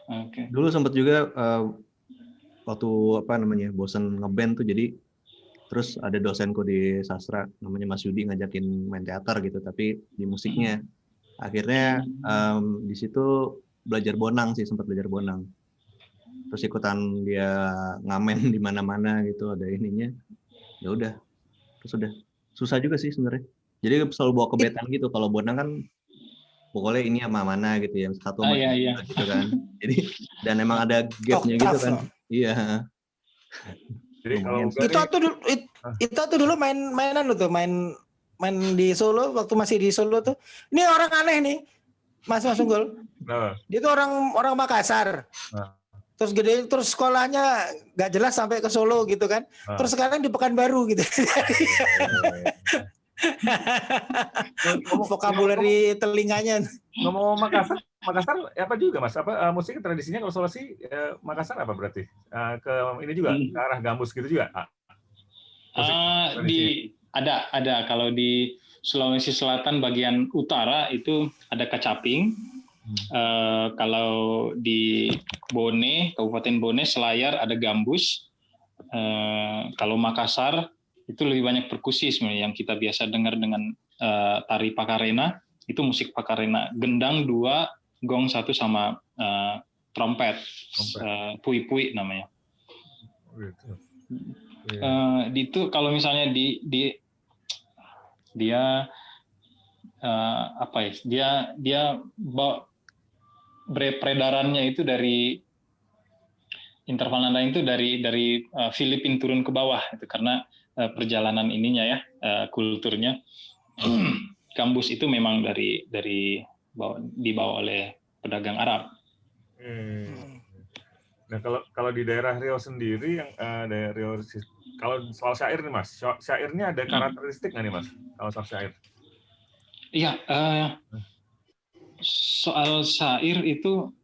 Okay. Dulu sempat juga waktu bosan ngeband tuh, jadi terus ada dosenku di sastra namanya Mas Yudi ngajakin main teater gitu, tapi di musiknya. Akhirnya di situ sempat belajar bonang. Terus ikutan dia ngamen di mana-mana gitu, ada ininya. Ya udah. Terus udah. Susah juga sih sebenarnya. Jadi selalu bawa kebetan gitu. Kalau bonang kan pokoknya ini sama mana gitu, yang satu gitu kan. Jadi dan emang ada gapnya gitu kan. Iya. Jadi kalau itu tuh dulu mainan tuh main di Solo waktu masih di Solo tuh. Ini orang aneh nih, Mas Unggul. Dia tuh orang Makassar. Terus terus sekolahnya nggak jelas sampai ke Solo gitu kan. Terus sekarang di Pekanbaru gitu. Vokabulari telinganya. Ngomong Makassar apa juga Mas? Musik tradisinya kalau Sulawesi Makassar apa berarti? Ke ini juga ke arah gambus gitu juga? Ada kalau di Sulawesi Selatan bagian utara itu ada kacaping. Kalau di Kabupaten Bone, Selayar ada gambus. Kalau Makassar itu lebih banyak perkusi sebenarnya yang kita biasa dengar dengan tari Pakarena, itu musik Pakarena, gendang 2, gong 1 sama trompet. Pui-pui namanya. Itu kalau misalnya dia peredarannya itu dari interval nada itu dari Filipina turun ke bawah itu karena perjalanan ininya ya, kulturnya. Gambus itu memang dibawa oleh pedagang Arab. Nah kalau di daerah Riau sendiri yang daerah Riau, kalau soal syair nih Mas, syairnya ada karakteristik nggak nih Mas? Kalau soal syair? Iya, soal syair itu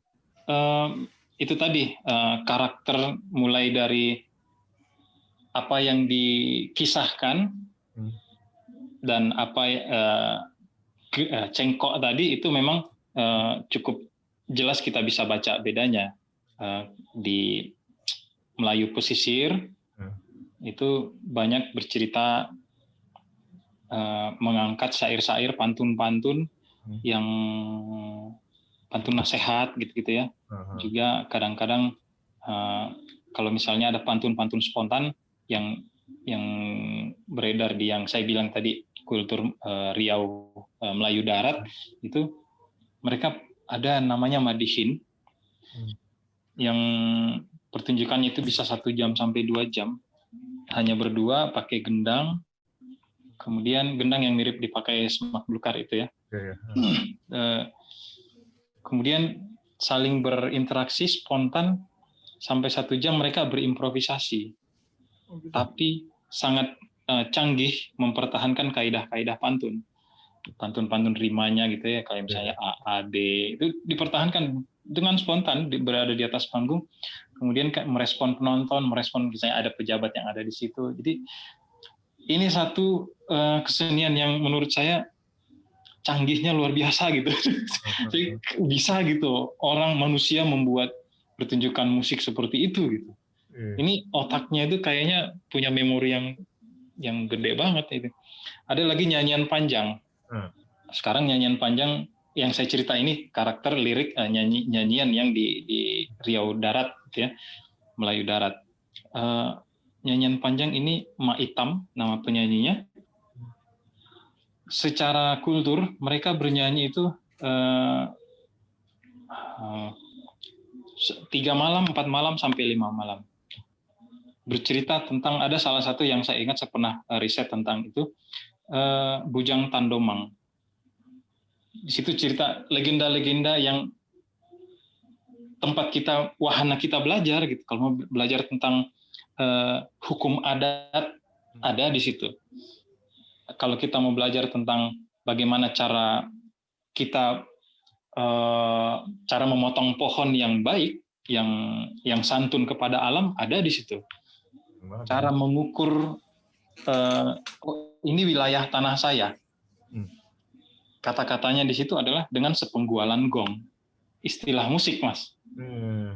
tadi karakter mulai dari apa yang dikisahkan dan apa cengkok tadi itu memang cukup jelas kita bisa baca bedanya. Di Melayu pesisir itu banyak bercerita mengangkat syair-syair, pantun-pantun yang pantun nasihat gitu ya. Juga kadang-kadang kalau misalnya ada pantun-pantun spontan yang beredar di yang saya bilang tadi kultur Riau Melayu Darat, itu mereka ada namanya madihin yang pertunjukannya itu bisa 1 jam sampai 2 jam, hanya berdua pakai gendang, kemudian gendang yang mirip dipakai semak belukar itu ya. Kemudian saling berinteraksi spontan sampai 1 jam mereka berimprovisasi, tapi sangat canggih mempertahankan kaidah-kaidah pantun rimanya gitu ya, kayak misalnya A, A, D itu dipertahankan dengan spontan berada di atas panggung, kemudian merespon penonton, merespon misalnya ada pejabat yang ada di situ. Jadi ini satu kesenian yang menurut saya canggihnya luar biasa gitu. Jadi bisa gitu orang manusia membuat pertunjukan musik seperti itu gitu. Ini otaknya itu kayaknya punya memori yang gede banget itu. Ada lagi nyanyian panjang. Sekarang nyanyian panjang yang saya cerita ini karakter lirik nyanyian yang di Riau Darat gitu ya, Melayu Darat. Nyanyian panjang ini Ma Itam nama penyanyinya. Secara kultur mereka bernyanyi itu 3 malam, 4 malam sampai 5 malam. Bercerita tentang ada salah satu yang saya ingat, saya pernah riset tentang itu, Bujang Tandomang. Di situ cerita legenda-legenda yang tempat kita, wahana kita belajar gitu. Kalau mau belajar tentang hukum adat ada di situ. Kalau kita mau belajar tentang bagaimana cara kita cara memotong pohon yang baik, yang santun kepada alam ada di situ. Cara mengukur ini wilayah tanah saya. Kata-katanya di situ adalah dengan sepenggualan gong. Istilah musik, Mas.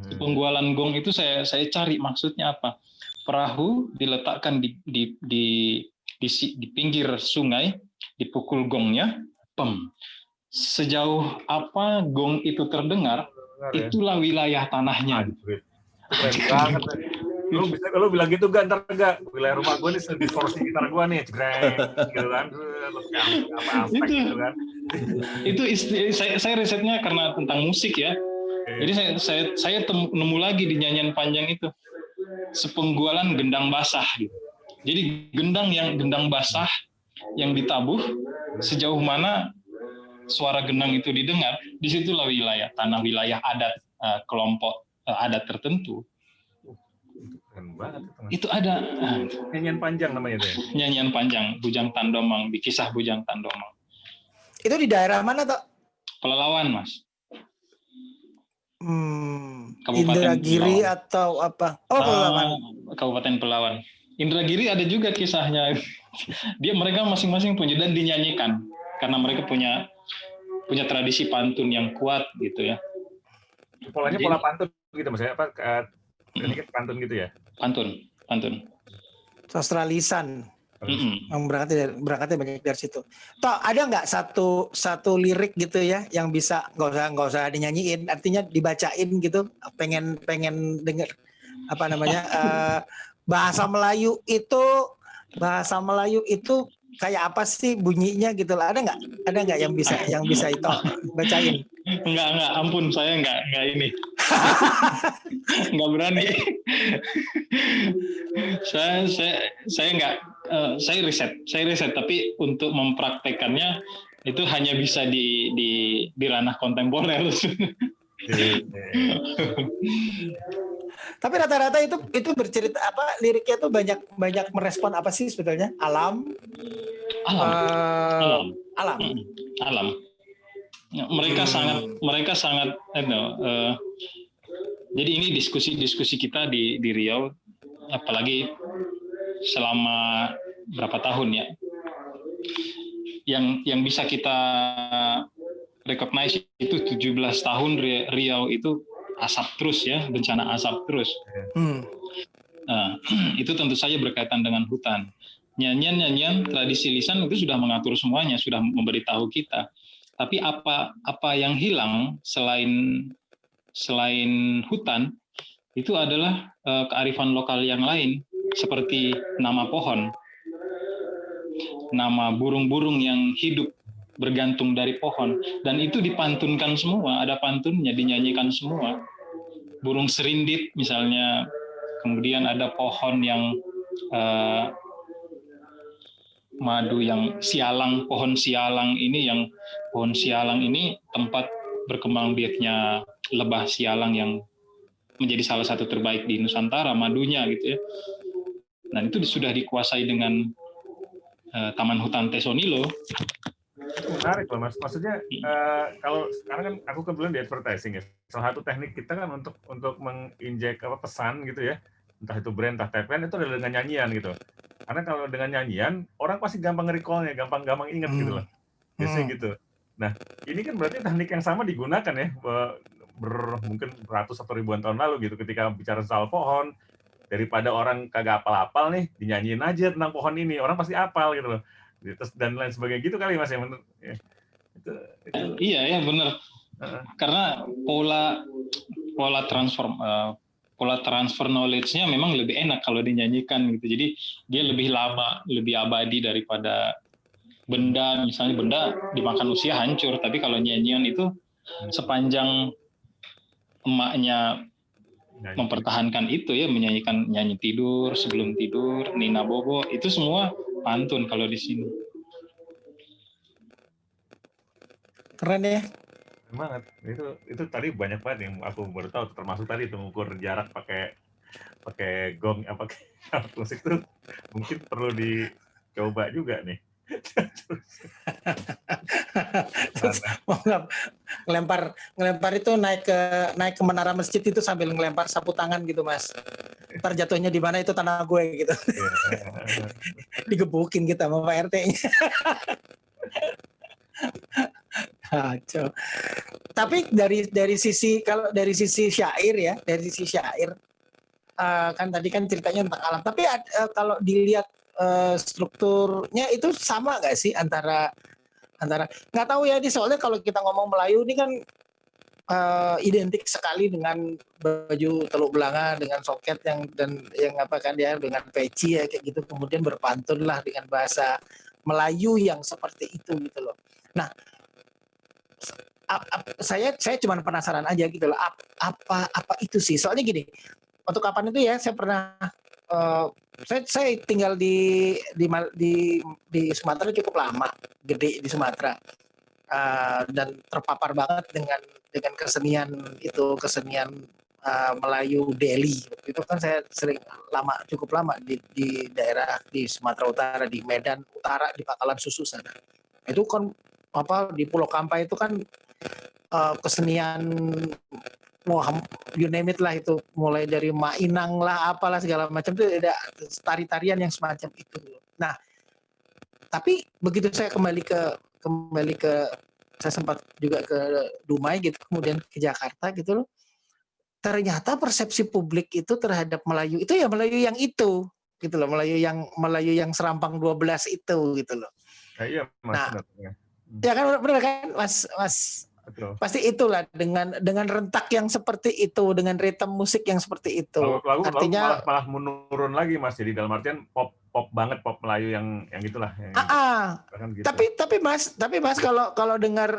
Sepenggualan gong itu saya cari maksudnya apa. Perahu diletakkan di pinggir sungai, dipukul gongnya, pem. Sejauh apa gong itu terdengar, itulah wilayah tanahnya. Keren banget. Lu bilang gitu gak ntar gak wilayah rumah gue nih di porsi sekitar gue nih, jegreng gitu kan. Gitu kan. Itu saya risetnya karena tentang musik ya. Jadi saya nemu lagi di nyanyian panjang itu sepenggualan gendang basah gitu. Jadi gendang basah yang ditabuh, sejauh mana suara gendang itu didengar, disitulah wilayah adat kelompok adat tertentu. Keren banget itu ada nyanyian panjang namanya itu. Nyanyian panjang Bujang Tandomang, di kisah Bujang Tandomang. Itu di daerah mana, Tok? Pelalawan, Mas. Indragiri Pelawan. Atau apa? Oh, Pelalawan. Kabupaten Pelalawan. Indragiri ada juga kisahnya. Mereka masing-masing punya dan dinyanyikan karena mereka punya tradisi pantun yang kuat gitu ya. Polanya pola pantun gitu maksudnya apa? Ini pantun gitu ya? Pantun. Sastra lisan. Yang berangkatnya banyak dari situ. Toh ada nggak satu lirik gitu ya yang bisa nggak usah dinyanyiin, artinya dibacain gitu. Pengen dengar apa namanya bahasa Melayu itu kayak apa sih bunyinya gitu lah. Ada nggak yang bisa itu bacain? Enggak, ampun, saya enggak ini. Enggak berani. saya enggak, saya riset tapi untuk mempraktekannya itu hanya bisa di ranah kontemporer. Tapi rata-rata itu bercerita apa, liriknya tuh banyak merespon apa sih sebetulnya? Alam. Mereka sangat jadi ini diskusi kita di Riau, apalagi selama berapa tahun ya, yang bisa kita recognize itu 17 tahun Riau itu asap terus ya, bencana asap terus. Nah, itu tentu saja berkaitan dengan hutan. Nyanyian tradisi lisan itu sudah mengatur semuanya, sudah memberitahu kita. Tapi apa yang hilang selain hutan itu adalah kearifan lokal yang lain, seperti nama pohon, nama burung-burung yang hidup bergantung dari pohon, dan itu dipantunkan semua, ada pantunnya, dinyanyikan semua. Burung serindit misalnya, kemudian ada pohon yang madu yang sialang, pohon sialang ini tempat berkembang biaknya lebah sialang yang menjadi salah satu terbaik di Nusantara, madunya gitu ya. Nah itu sudah dikuasai dengan Taman Hutan Tesonilo. Menarik loh Mas. Maksudnya kalau sekarang kan aku kebetulan di advertising ya. Salah satu teknik kita kan untuk menginjek pesan gitu ya. Entah itu brand, entah tagline itu adalah dengan nyanyian gitu. Karena kalau dengan nyanyian orang pasti gampang recall-nya, gampang ingat gitu loh. Biasanya gitu. Nah, ini kan berarti teknik yang sama digunakan ya mungkin beratus atau ribuan tahun lalu gitu ketika bicara soal pohon, daripada orang kagak apal-apal nih dinyanyiin aja tentang pohon ini, orang pasti apal gitu loh. Terus dan lain sebagainya gitu kali Mas ya menurut ya. Itu. Iya ya benar. Karena pola transfer knowledge-nya memang lebih enak kalau dinyanyikan gitu. Jadi dia lebih lama, lebih abadi daripada benda. Misalnya benda dimakan usia hancur, tapi kalau nyanyian itu sepanjang emaknya mempertahankan itu ya, menyanyikan nyanyi tidur, sebelum tidur, Nina Bobo, itu semua pantun kalau di sini. Keren ya. Banget. Itu tadi banyak banget yang aku baru tahu, termasuk tadi itu mengukur jarak pakai gong pakai alat musik tuh mungkin perlu dicoba juga nih. Terus mau ngelempar itu naik ke menara masjid itu sambil ngelempar sapu tangan gitu Mas. Ntar jatuhnya di mana itu tanah gue gitu. Digebukin kita sama Pak RT-nya. Kacau. Tapi dari sisi syair ya, kan tadi kan ceritanya tentang alam. Tapi kalau dilihat strukturnya itu sama nggak sih antara nggak tahu ya, soalnya kalau kita ngomong Melayu ini kan identik sekali dengan baju teluk belanga dengan soket yang apa kan ya, dengan peci ya kayak gitu, kemudian berpantun lah dengan bahasa Melayu yang seperti itu gitu loh. Nah, saya cuma penasaran aja gitu loh, apa itu sih? Soalnya gini, waktu kapan itu ya saya pernah saya tinggal di Sumatera cukup lama, gede di Sumatera, dan terpapar banget dengan kesenian Melayu Delhi. Itu kan saya cukup lama di daerah di Sumatera Utara, di Medan Utara, di Pangkalan Susu sana. Itu kan di Pulau Kampai itu kan kesenian, you name it lah, itu mulai dari Mainang lah apalah segala macam, itu ada tari-tarian yang semacam itu. Nah, tapi begitu saya kembali ke saya sempat juga ke Dumai gitu, kemudian ke Jakarta gitu loh, ternyata persepsi publik itu terhadap Melayu itu ya Melayu yang itu gitu loh, Melayu yang Serampang 12 itu gitu loh. Iya Mas. Nah, ya kan benar kan Mas. Betul. Pasti itulah dengan rentak yang seperti itu, dengan ritme musik yang seperti itu. Artinya malah menurun lagi Mas. Jadi dalam artian pop banget, pop Melayu yang gitulah. Gitu. Tapi Mas kalau dengar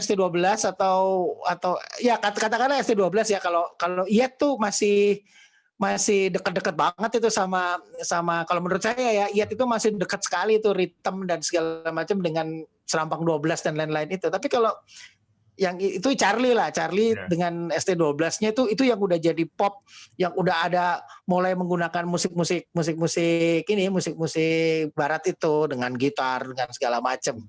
ST12 atau ya katakanlah ST12 ya, kalau iya tuh masih dekat-dekat banget itu sama kalau menurut saya ya, Iyat itu masih dekat sekali itu ritme dan segala macam dengan Serampang 12 dan lain-lain itu. Tapi kalau yang itu Charlie dengan ST12-nya itu yang udah jadi pop, yang udah ada mulai menggunakan musik barat itu dengan gitar dengan segala macam.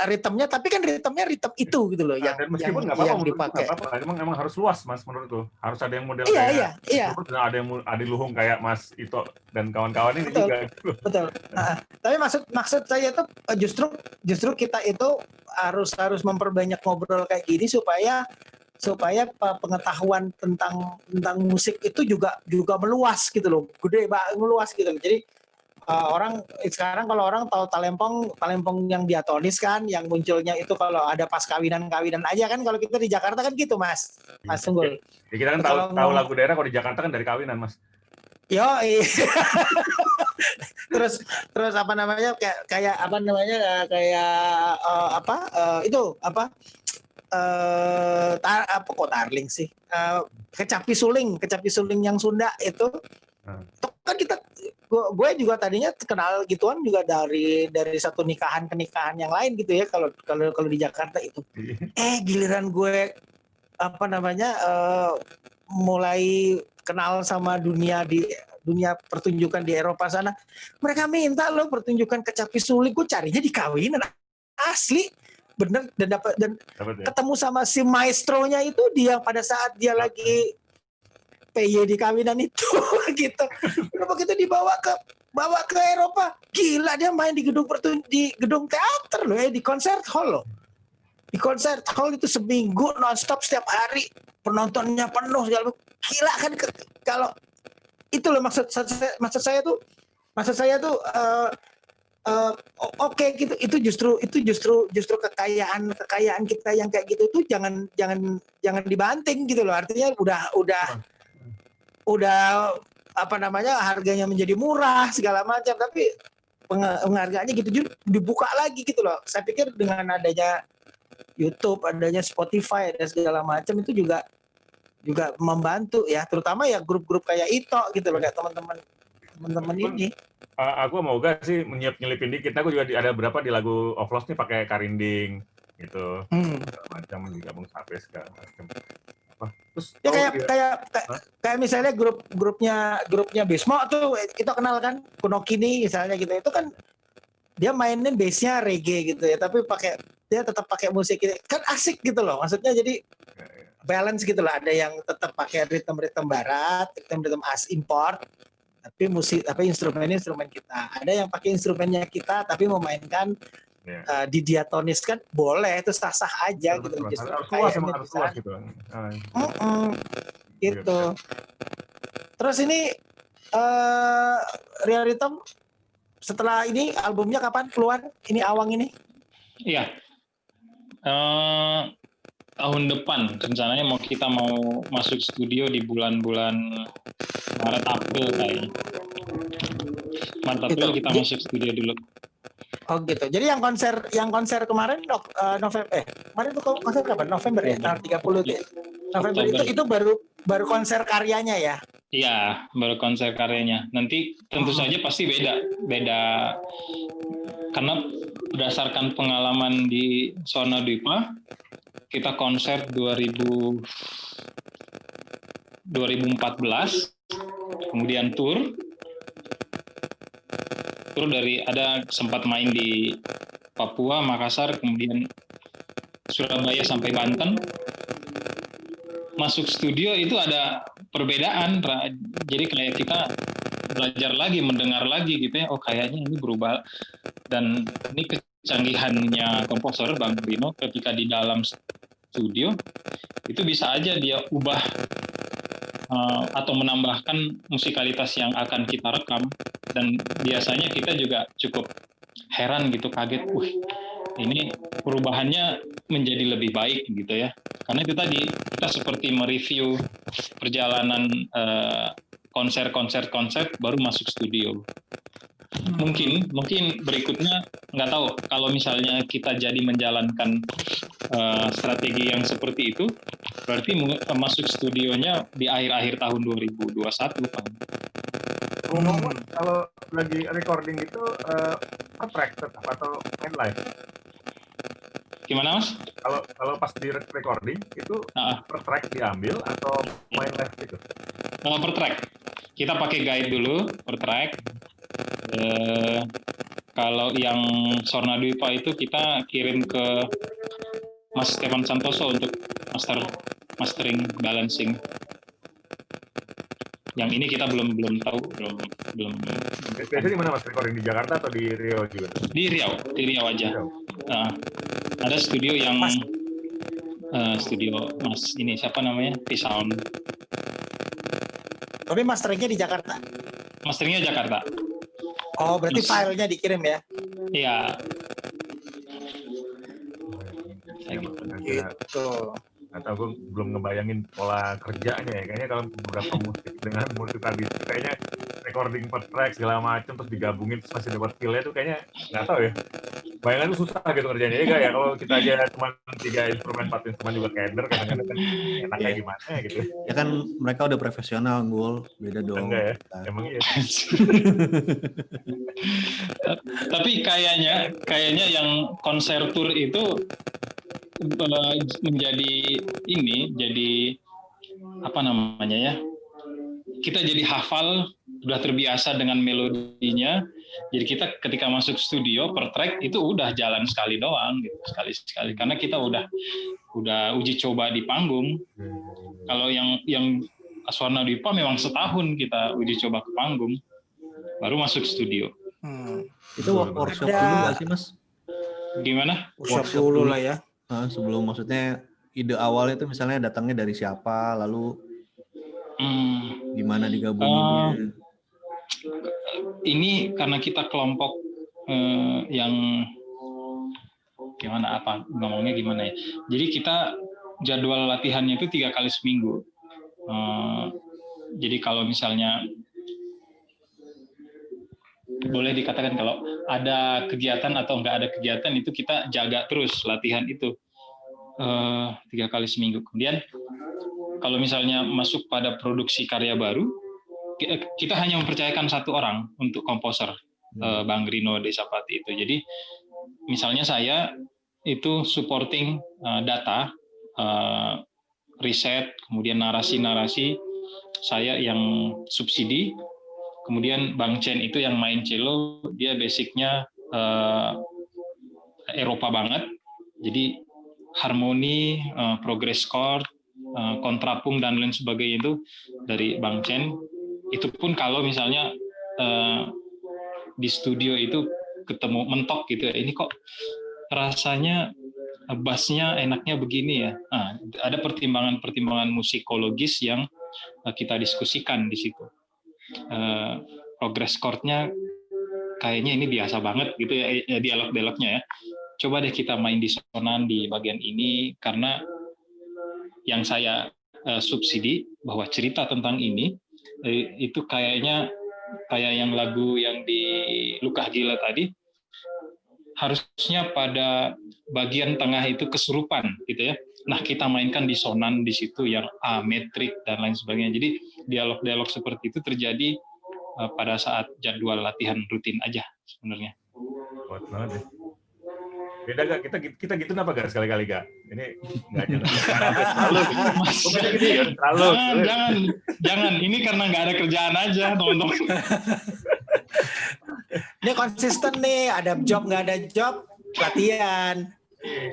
Ritmenya, tapi kan ritmenya ritme itu gitu loh, yang meskipun yang dipakai. Emang harus luas Mas menurutku. Harus ada yang model iya. Ada yang adiluhung kayak Mas Ito dan kawan-kawan ini. Betul, juga. Betul. Tapi maksud saya itu justru kita itu harus memperbanyak ngobrol kayak gini supaya pengetahuan tentang musik itu juga meluas gitu loh, meluas gitu loh. Jadi orang sekarang kalau orang tahu talempong yang diatonis kan, yang munculnya itu kalau ada pas kawinan aja kan, kalau kita di Jakarta kan gitu Mas Tunggul. Ya, kita kan tahu lagu daerah, kalau di Jakarta kan dari kawinan Mas. Yo, terus apa namanya, kayak apa namanya, kok tarling sih, kecapi suling yang Sunda itu kan kita gue juga tadinya kenal gituan juga dari satu nikahan ke nikahan yang lain gitu ya, kalau di Jakarta itu. Giliran gue apa namanya mulai kenal sama dunia pertunjukan di Eropa sana, mereka minta lo pertunjukan kecapi suling, gue carinya di kawinan asli bener, dan ketemu sama si maestronya itu dia pada saat dia lagi PY di kawinan itu gitu. Udah begitu dibawa ke Eropa, gila dia main di gedung teater loh, di concert hall loh. Di concert hall itu seminggu nonstop setiap hari, penontonnya penuh segala. Gila kan kalau itu loh maksud saya tuh oke gitu. Itu justru kekayaan kita yang kayak gitu tuh jangan dibanting gitu loh. Artinya udah apa namanya harganya menjadi murah segala macam, tapi penghargaannya gitu dibuka lagi gitu loh. Saya pikir dengan adanya YouTube, adanya Spotify, ada segala macam itu juga membantu ya, terutama ya grup-grup kayak Ito gitu loh, kayak teman-teman ini. Aku mau gak sih nyelipin dikit. Aku juga ada berapa di lagu Of Lost nih pakai karinding gitu, segala macam digabung sampai segala macam. Terus ya kayak misalnya grupnya Bismo tuh itu kenal kan, Kunokini misalnya gitu, itu kan dia mainin bassnya reggae gitu ya, tapi dia tetap pakai musik kan asik gitu loh, maksudnya jadi balance gitu loh, ada yang tetap pakai ritme barat, ritme import, tapi instrumen kita, ada yang pakai instrumennya kita tapi memainkan di diatonis kan boleh, itu sah-sah aja gitu. Justru harus luas gitu. Gitu. Terus ini Rio Rhythm setelah ini albumnya kapan keluar? Ini Awang ini? Iya. Tahun depan rencananya kita mau masuk studio di bulan-bulan Maret April kayaknya. Maret April kita masuk studio dulu. Oh gitu. Jadi yang konser kemarin kemarin itu konser kapan? November ya, tanggal 30 ya. November itu baru konser karyanya ya. Iya, baru konser karyanya. Nanti tentu saja pasti beda karena berdasarkan pengalaman di Swarna Dwipa, kita konser 2014, kemudian tour ada sempat main di Papua, Makassar, kemudian Surabaya sampai Banten. Masuk studio itu ada perbedaan, jadi kayak kita belajar lagi, mendengar lagi gitu ya, kayaknya ini berubah. Dan ini kecanggihannya komposer Bang Rino ketika di dalam studio, itu bisa aja dia ubah atau menambahkan musikalitas yang akan kita rekam, dan biasanya kita juga cukup heran gitu, kaget, ini perubahannya menjadi lebih baik gitu ya, karena itu tadi kita seperti mereview perjalanan konser baru masuk studio. Mungkin berikutnya nggak tahu, kalau misalnya kita jadi menjalankan strategi yang seperti itu, berarti masuk studionya di akhir tahun 2021 kan. Kalau lagi recording itu per track tetap atau main live? Gimana Mas? Kalau pas di recording itu per track diambil atau main live gitu? Per track. Kita pakai guide dulu per track. Kalau yang Swarna Dwipa itu kita kirim ke Mas Stefan Santoso untuk mastering balancing. Yang ini kita belum tahu, belum. Biasanya di mana Mas recording, di Jakarta atau di Riau juga? Di Riau aja. Ada studio yang studio Mas ini siapa namanya? P-Sound. Tapi masteringnya di Jakarta. Masteringnya Jakarta. Oh, berarti filenya dikirim ya? Iya. Gitu. Atau gue belum ngebayangin pola kerjanya ya. Kayaknya kalau beberapa musik dengan musik tadi kayaknya recording per track segala macam terus digabungin terus masih dapat feel-nya tuh kayaknya nggak tahu ya. Bayangan tuh susah gitu kerjanya ya, ya kalau kita aja cuma 3 instrumen 4 instrumen juga keder kadang-kadang kan enaknya gimana gitu. Ya kan mereka udah profesional, Gul. Beda dong. Enggak ya, emang iya. Tapi kayaknya yang konser tour itu menjadi jadi apa namanya ya? Kita jadi hafal, udah terbiasa dengan melodinya. Jadi kita ketika masuk studio per track itu udah jalan sekali doang gitu, sekali karena kita udah uji coba di panggung. Kalau yang Aswarna Dwipa memang setahun kita uji coba ke panggung baru masuk studio. Itu workshop dulu nggak sih, Mas? Gimana? Workshop dulu lah ya. Sebelum, maksudnya ide awalnya itu misalnya datangnya dari siapa, lalu gimana digabunginnya? Ini karena kita kelompok yang gimana, apa ngomongnya gimana ya? Jadi kita jadwal latihannya itu 3 kali seminggu. Jadi kalau misalnya boleh dikatakan kalau ada kegiatan atau nggak ada kegiatan itu kita jaga terus latihan itu 3 kali seminggu. Kemudian kalau misalnya masuk pada produksi karya baru, kita hanya mempercayakan 1 orang untuk komposer, Bang Rino Desapati itu. Jadi misalnya saya itu supporting data, riset, kemudian narasi-narasi, saya yang subsidi, kemudian Bang Chen itu yang main cello, dia basicnya Eropa banget, jadi harmoni, progress chord, kontrapung dan lain sebagainya itu dari Bang Chen. Itu pun kalau misalnya di studio itu ketemu mentok gitu ya, ini kok rasanya bassnya enaknya begini ya. Ada pertimbangan musikologis yang kita diskusikan di situ. Progress chord-nya kayaknya ini biasa banget gitu ya, dialog-dialognya ya. Coba deh kita main disonan di bagian ini, karena yang saya subsidi bahwa cerita tentang ini itu kayaknya kayak yang lagu yang di Luka Gila tadi, harusnya pada bagian tengah itu kesurupan gitu ya. Nah, kita mainkan disonan di situ yang ametrik dan lain sebagainya. Jadi dialog-dialog seperti itu terjadi pada saat jadwal latihan rutin aja sebenarnya. Kuat banget ya. Beda gak? Kita gitu kenapa gak sekali-kali gak? Ini nggak aja. Jangan. Ini karena nggak ada kerjaan aja, teman-teman. Ini konsisten nih, ada job nggak ada job, latihan.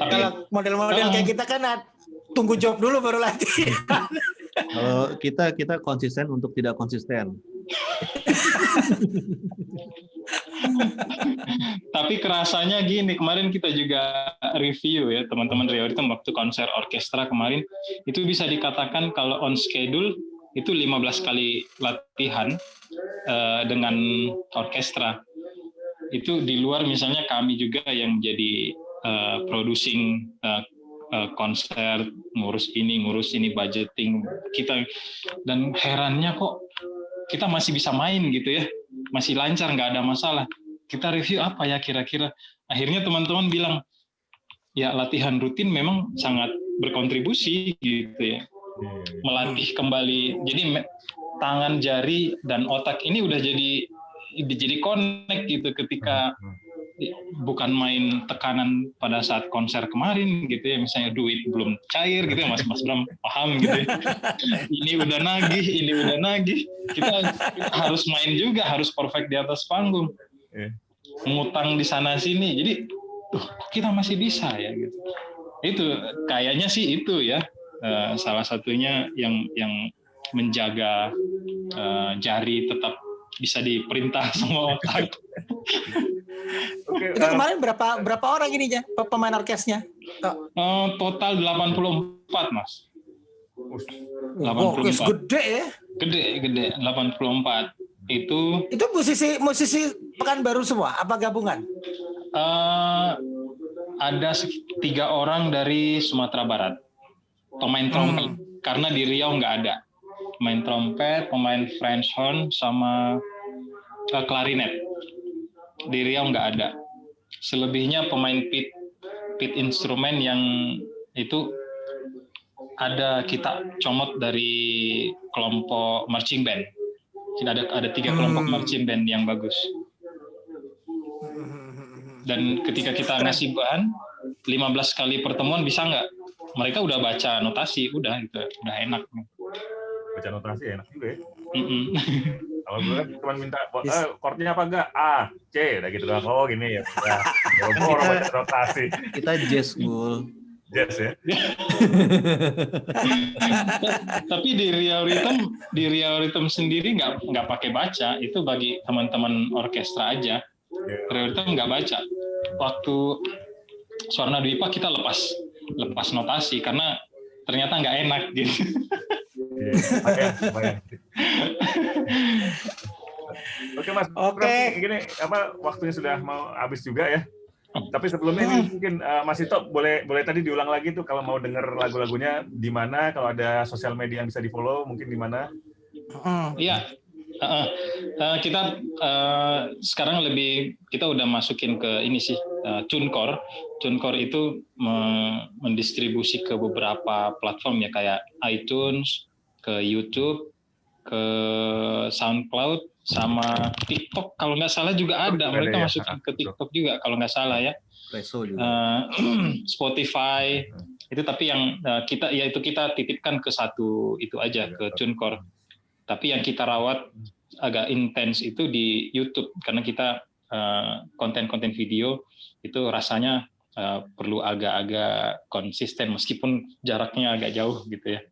Kalau model-model kayak kita kan tunggu job dulu baru latihan. Kalau kita konsisten untuk tidak konsisten. Tapi kerasanya gini, kemarin kita juga review ya teman-teman Rioritem waktu konser orkestra kemarin, itu bisa dikatakan kalau on schedule itu 15 kali latihan dengan orkestra. Itu di luar misalnya kami juga yang menjadi producing konser, ngurus ini, budgeting kita, dan herannya kok kita masih bisa main gitu ya, masih lancar, nggak ada masalah. Kita review apa ya kira-kira. Akhirnya teman-teman bilang, ya latihan rutin memang sangat berkontribusi gitu ya, melatih kembali. Jadi tangan, jari, dan otak ini udah jadi connect gitu ketika bukan main tekanan pada saat konser kemarin gitu ya, misalnya duit belum cair gitu ya, Mas Bram paham gitu ya. Ini udah nagih, kita harus main juga, harus perfect di atas panggung, ngutang di sana sini, jadi kok kita masih bisa ya gitu. Itu kayaknya sih itu ya salah satunya yang menjaga jari tetap bisa diperintah sama otak. Itu kemarin berapa orang ini ya pemain orkesnya? Total 84, Mas. 84. Gede ya? Gede 84. Itu musisi Pekanbaru semua apa gabungan? Ada 3 orang dari Sumatera Barat. Pemain trompet. Karena di Riau nggak ada. Pemain trompet, pemain French horn, sama klarinet. Di Riau nggak ada. Selebihnya pemain pit instrumen yang itu ada kita comot dari kelompok marching band. Ada 3 kelompok marching band yang bagus. Dan ketika kita ngasih bahan 15 kali pertemuan bisa nggak? Mereka udah baca notasi, udah gitu, udah enak. Baca notasi enak juga ya. Mm-mm. Kalau gue kan cuma minta chordnya apa enggak? A, C, udah gitu doang. Oh gini ya. Kalau gue orang baca notasi. Kita jazz, Gul. Jazz ya. Tapi di Riau Rhythm sendiri nggak pakai baca, itu bagi teman-teman orkestra aja. Riau Rhythm nggak baca. Waktu Swarna Dwipa kita lepas notasi karena ternyata nggak enak gitu. Bayang. Oke Mas. Oke. Gini waktunya sudah mau habis juga ya. Tapi sebelumnya ini mungkin Mas Ito boleh tadi diulang lagi tuh kalau mau denger lagu-lagunya di mana, kalau ada sosial media yang bisa di-follow mungkin di mana? Iya. Kita sekarang kita udah masukin ke ini sih, TuneCore. TuneCore itu mendistribusi ke beberapa platform ya, kayak iTunes, ke YouTube, ke SoundCloud, sama TikTok. Kalau nggak salah juga ada. Mereka masukin ke TikTok juga kalau nggak salah ya. Preso juga. Spotify itu, tapi yang kita titipkan ke satu itu aja, ke TuneCore. Tapi yang kita rawat agak intens itu di YouTube, karena kita konten-konten video itu rasanya perlu agak-agak konsisten meskipun jaraknya agak jauh gitu ya.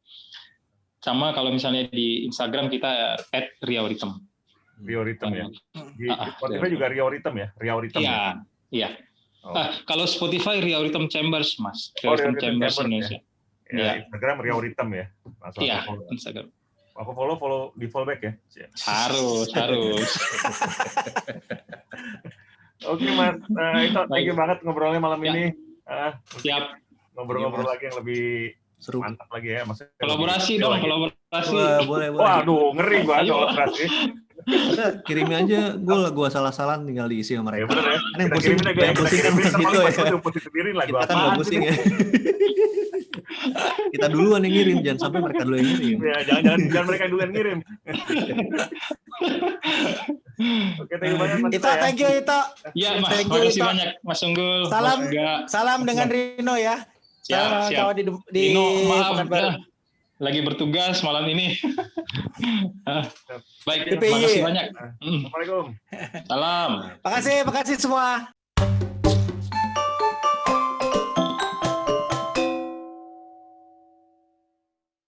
Sama kalau misalnya di Instagram kita @riaurhythm. Riau Rhythm ya. Di Spotify juga Riau Rhythm ya. Riau Rhythm. Iya. Kalau Spotify Riau Rhythm Chambers, Mas. Riau Rhythm Rhythm Chambers Chambers, Indonesia. Ya. Instagram Riau Rhythm ya. Iya, Instagram. Aku follow di fallback ya. Harus. Oke Mas, itu thank you banget ngobrolnya malam ini. Siap. Ngobrol-ngobrol lagi yang lebih Seru. mantap lagi ya. Maksudnya Kolaborasi dong, kolaborasi. Boleh. Waduh, ngeri gua Ayo. kolaborasi. Kita kirimin aja, gua salah-salahan tinggal diisi sama Ya mereka. bener ya. Kan yang Kita pusing, kirimin aja, yang kita pusing kan kirimin gitu sama ya. Mas pusing sendiri lah. Kita kan nggak pusing ya. Kita duluan yang ngirim, jangan sampai mereka dulu yang ngirim. Ya, jangan mereka dulu yang ngirim. Oke, thank you banget Mas. Ito, thank you Ito. Iya, Mas. Thank you, Makasih Ito. banyak, Mas Unggul. Salam. Mas Uga. Salam dengan Rino ya. Salam Siap. kawan di Dino, maaf Pekanbaru. ya. Lagi bertugas malam ini. Baik, DPI. makasih banyak. Assalamualaikum. Salam. Makasih semua.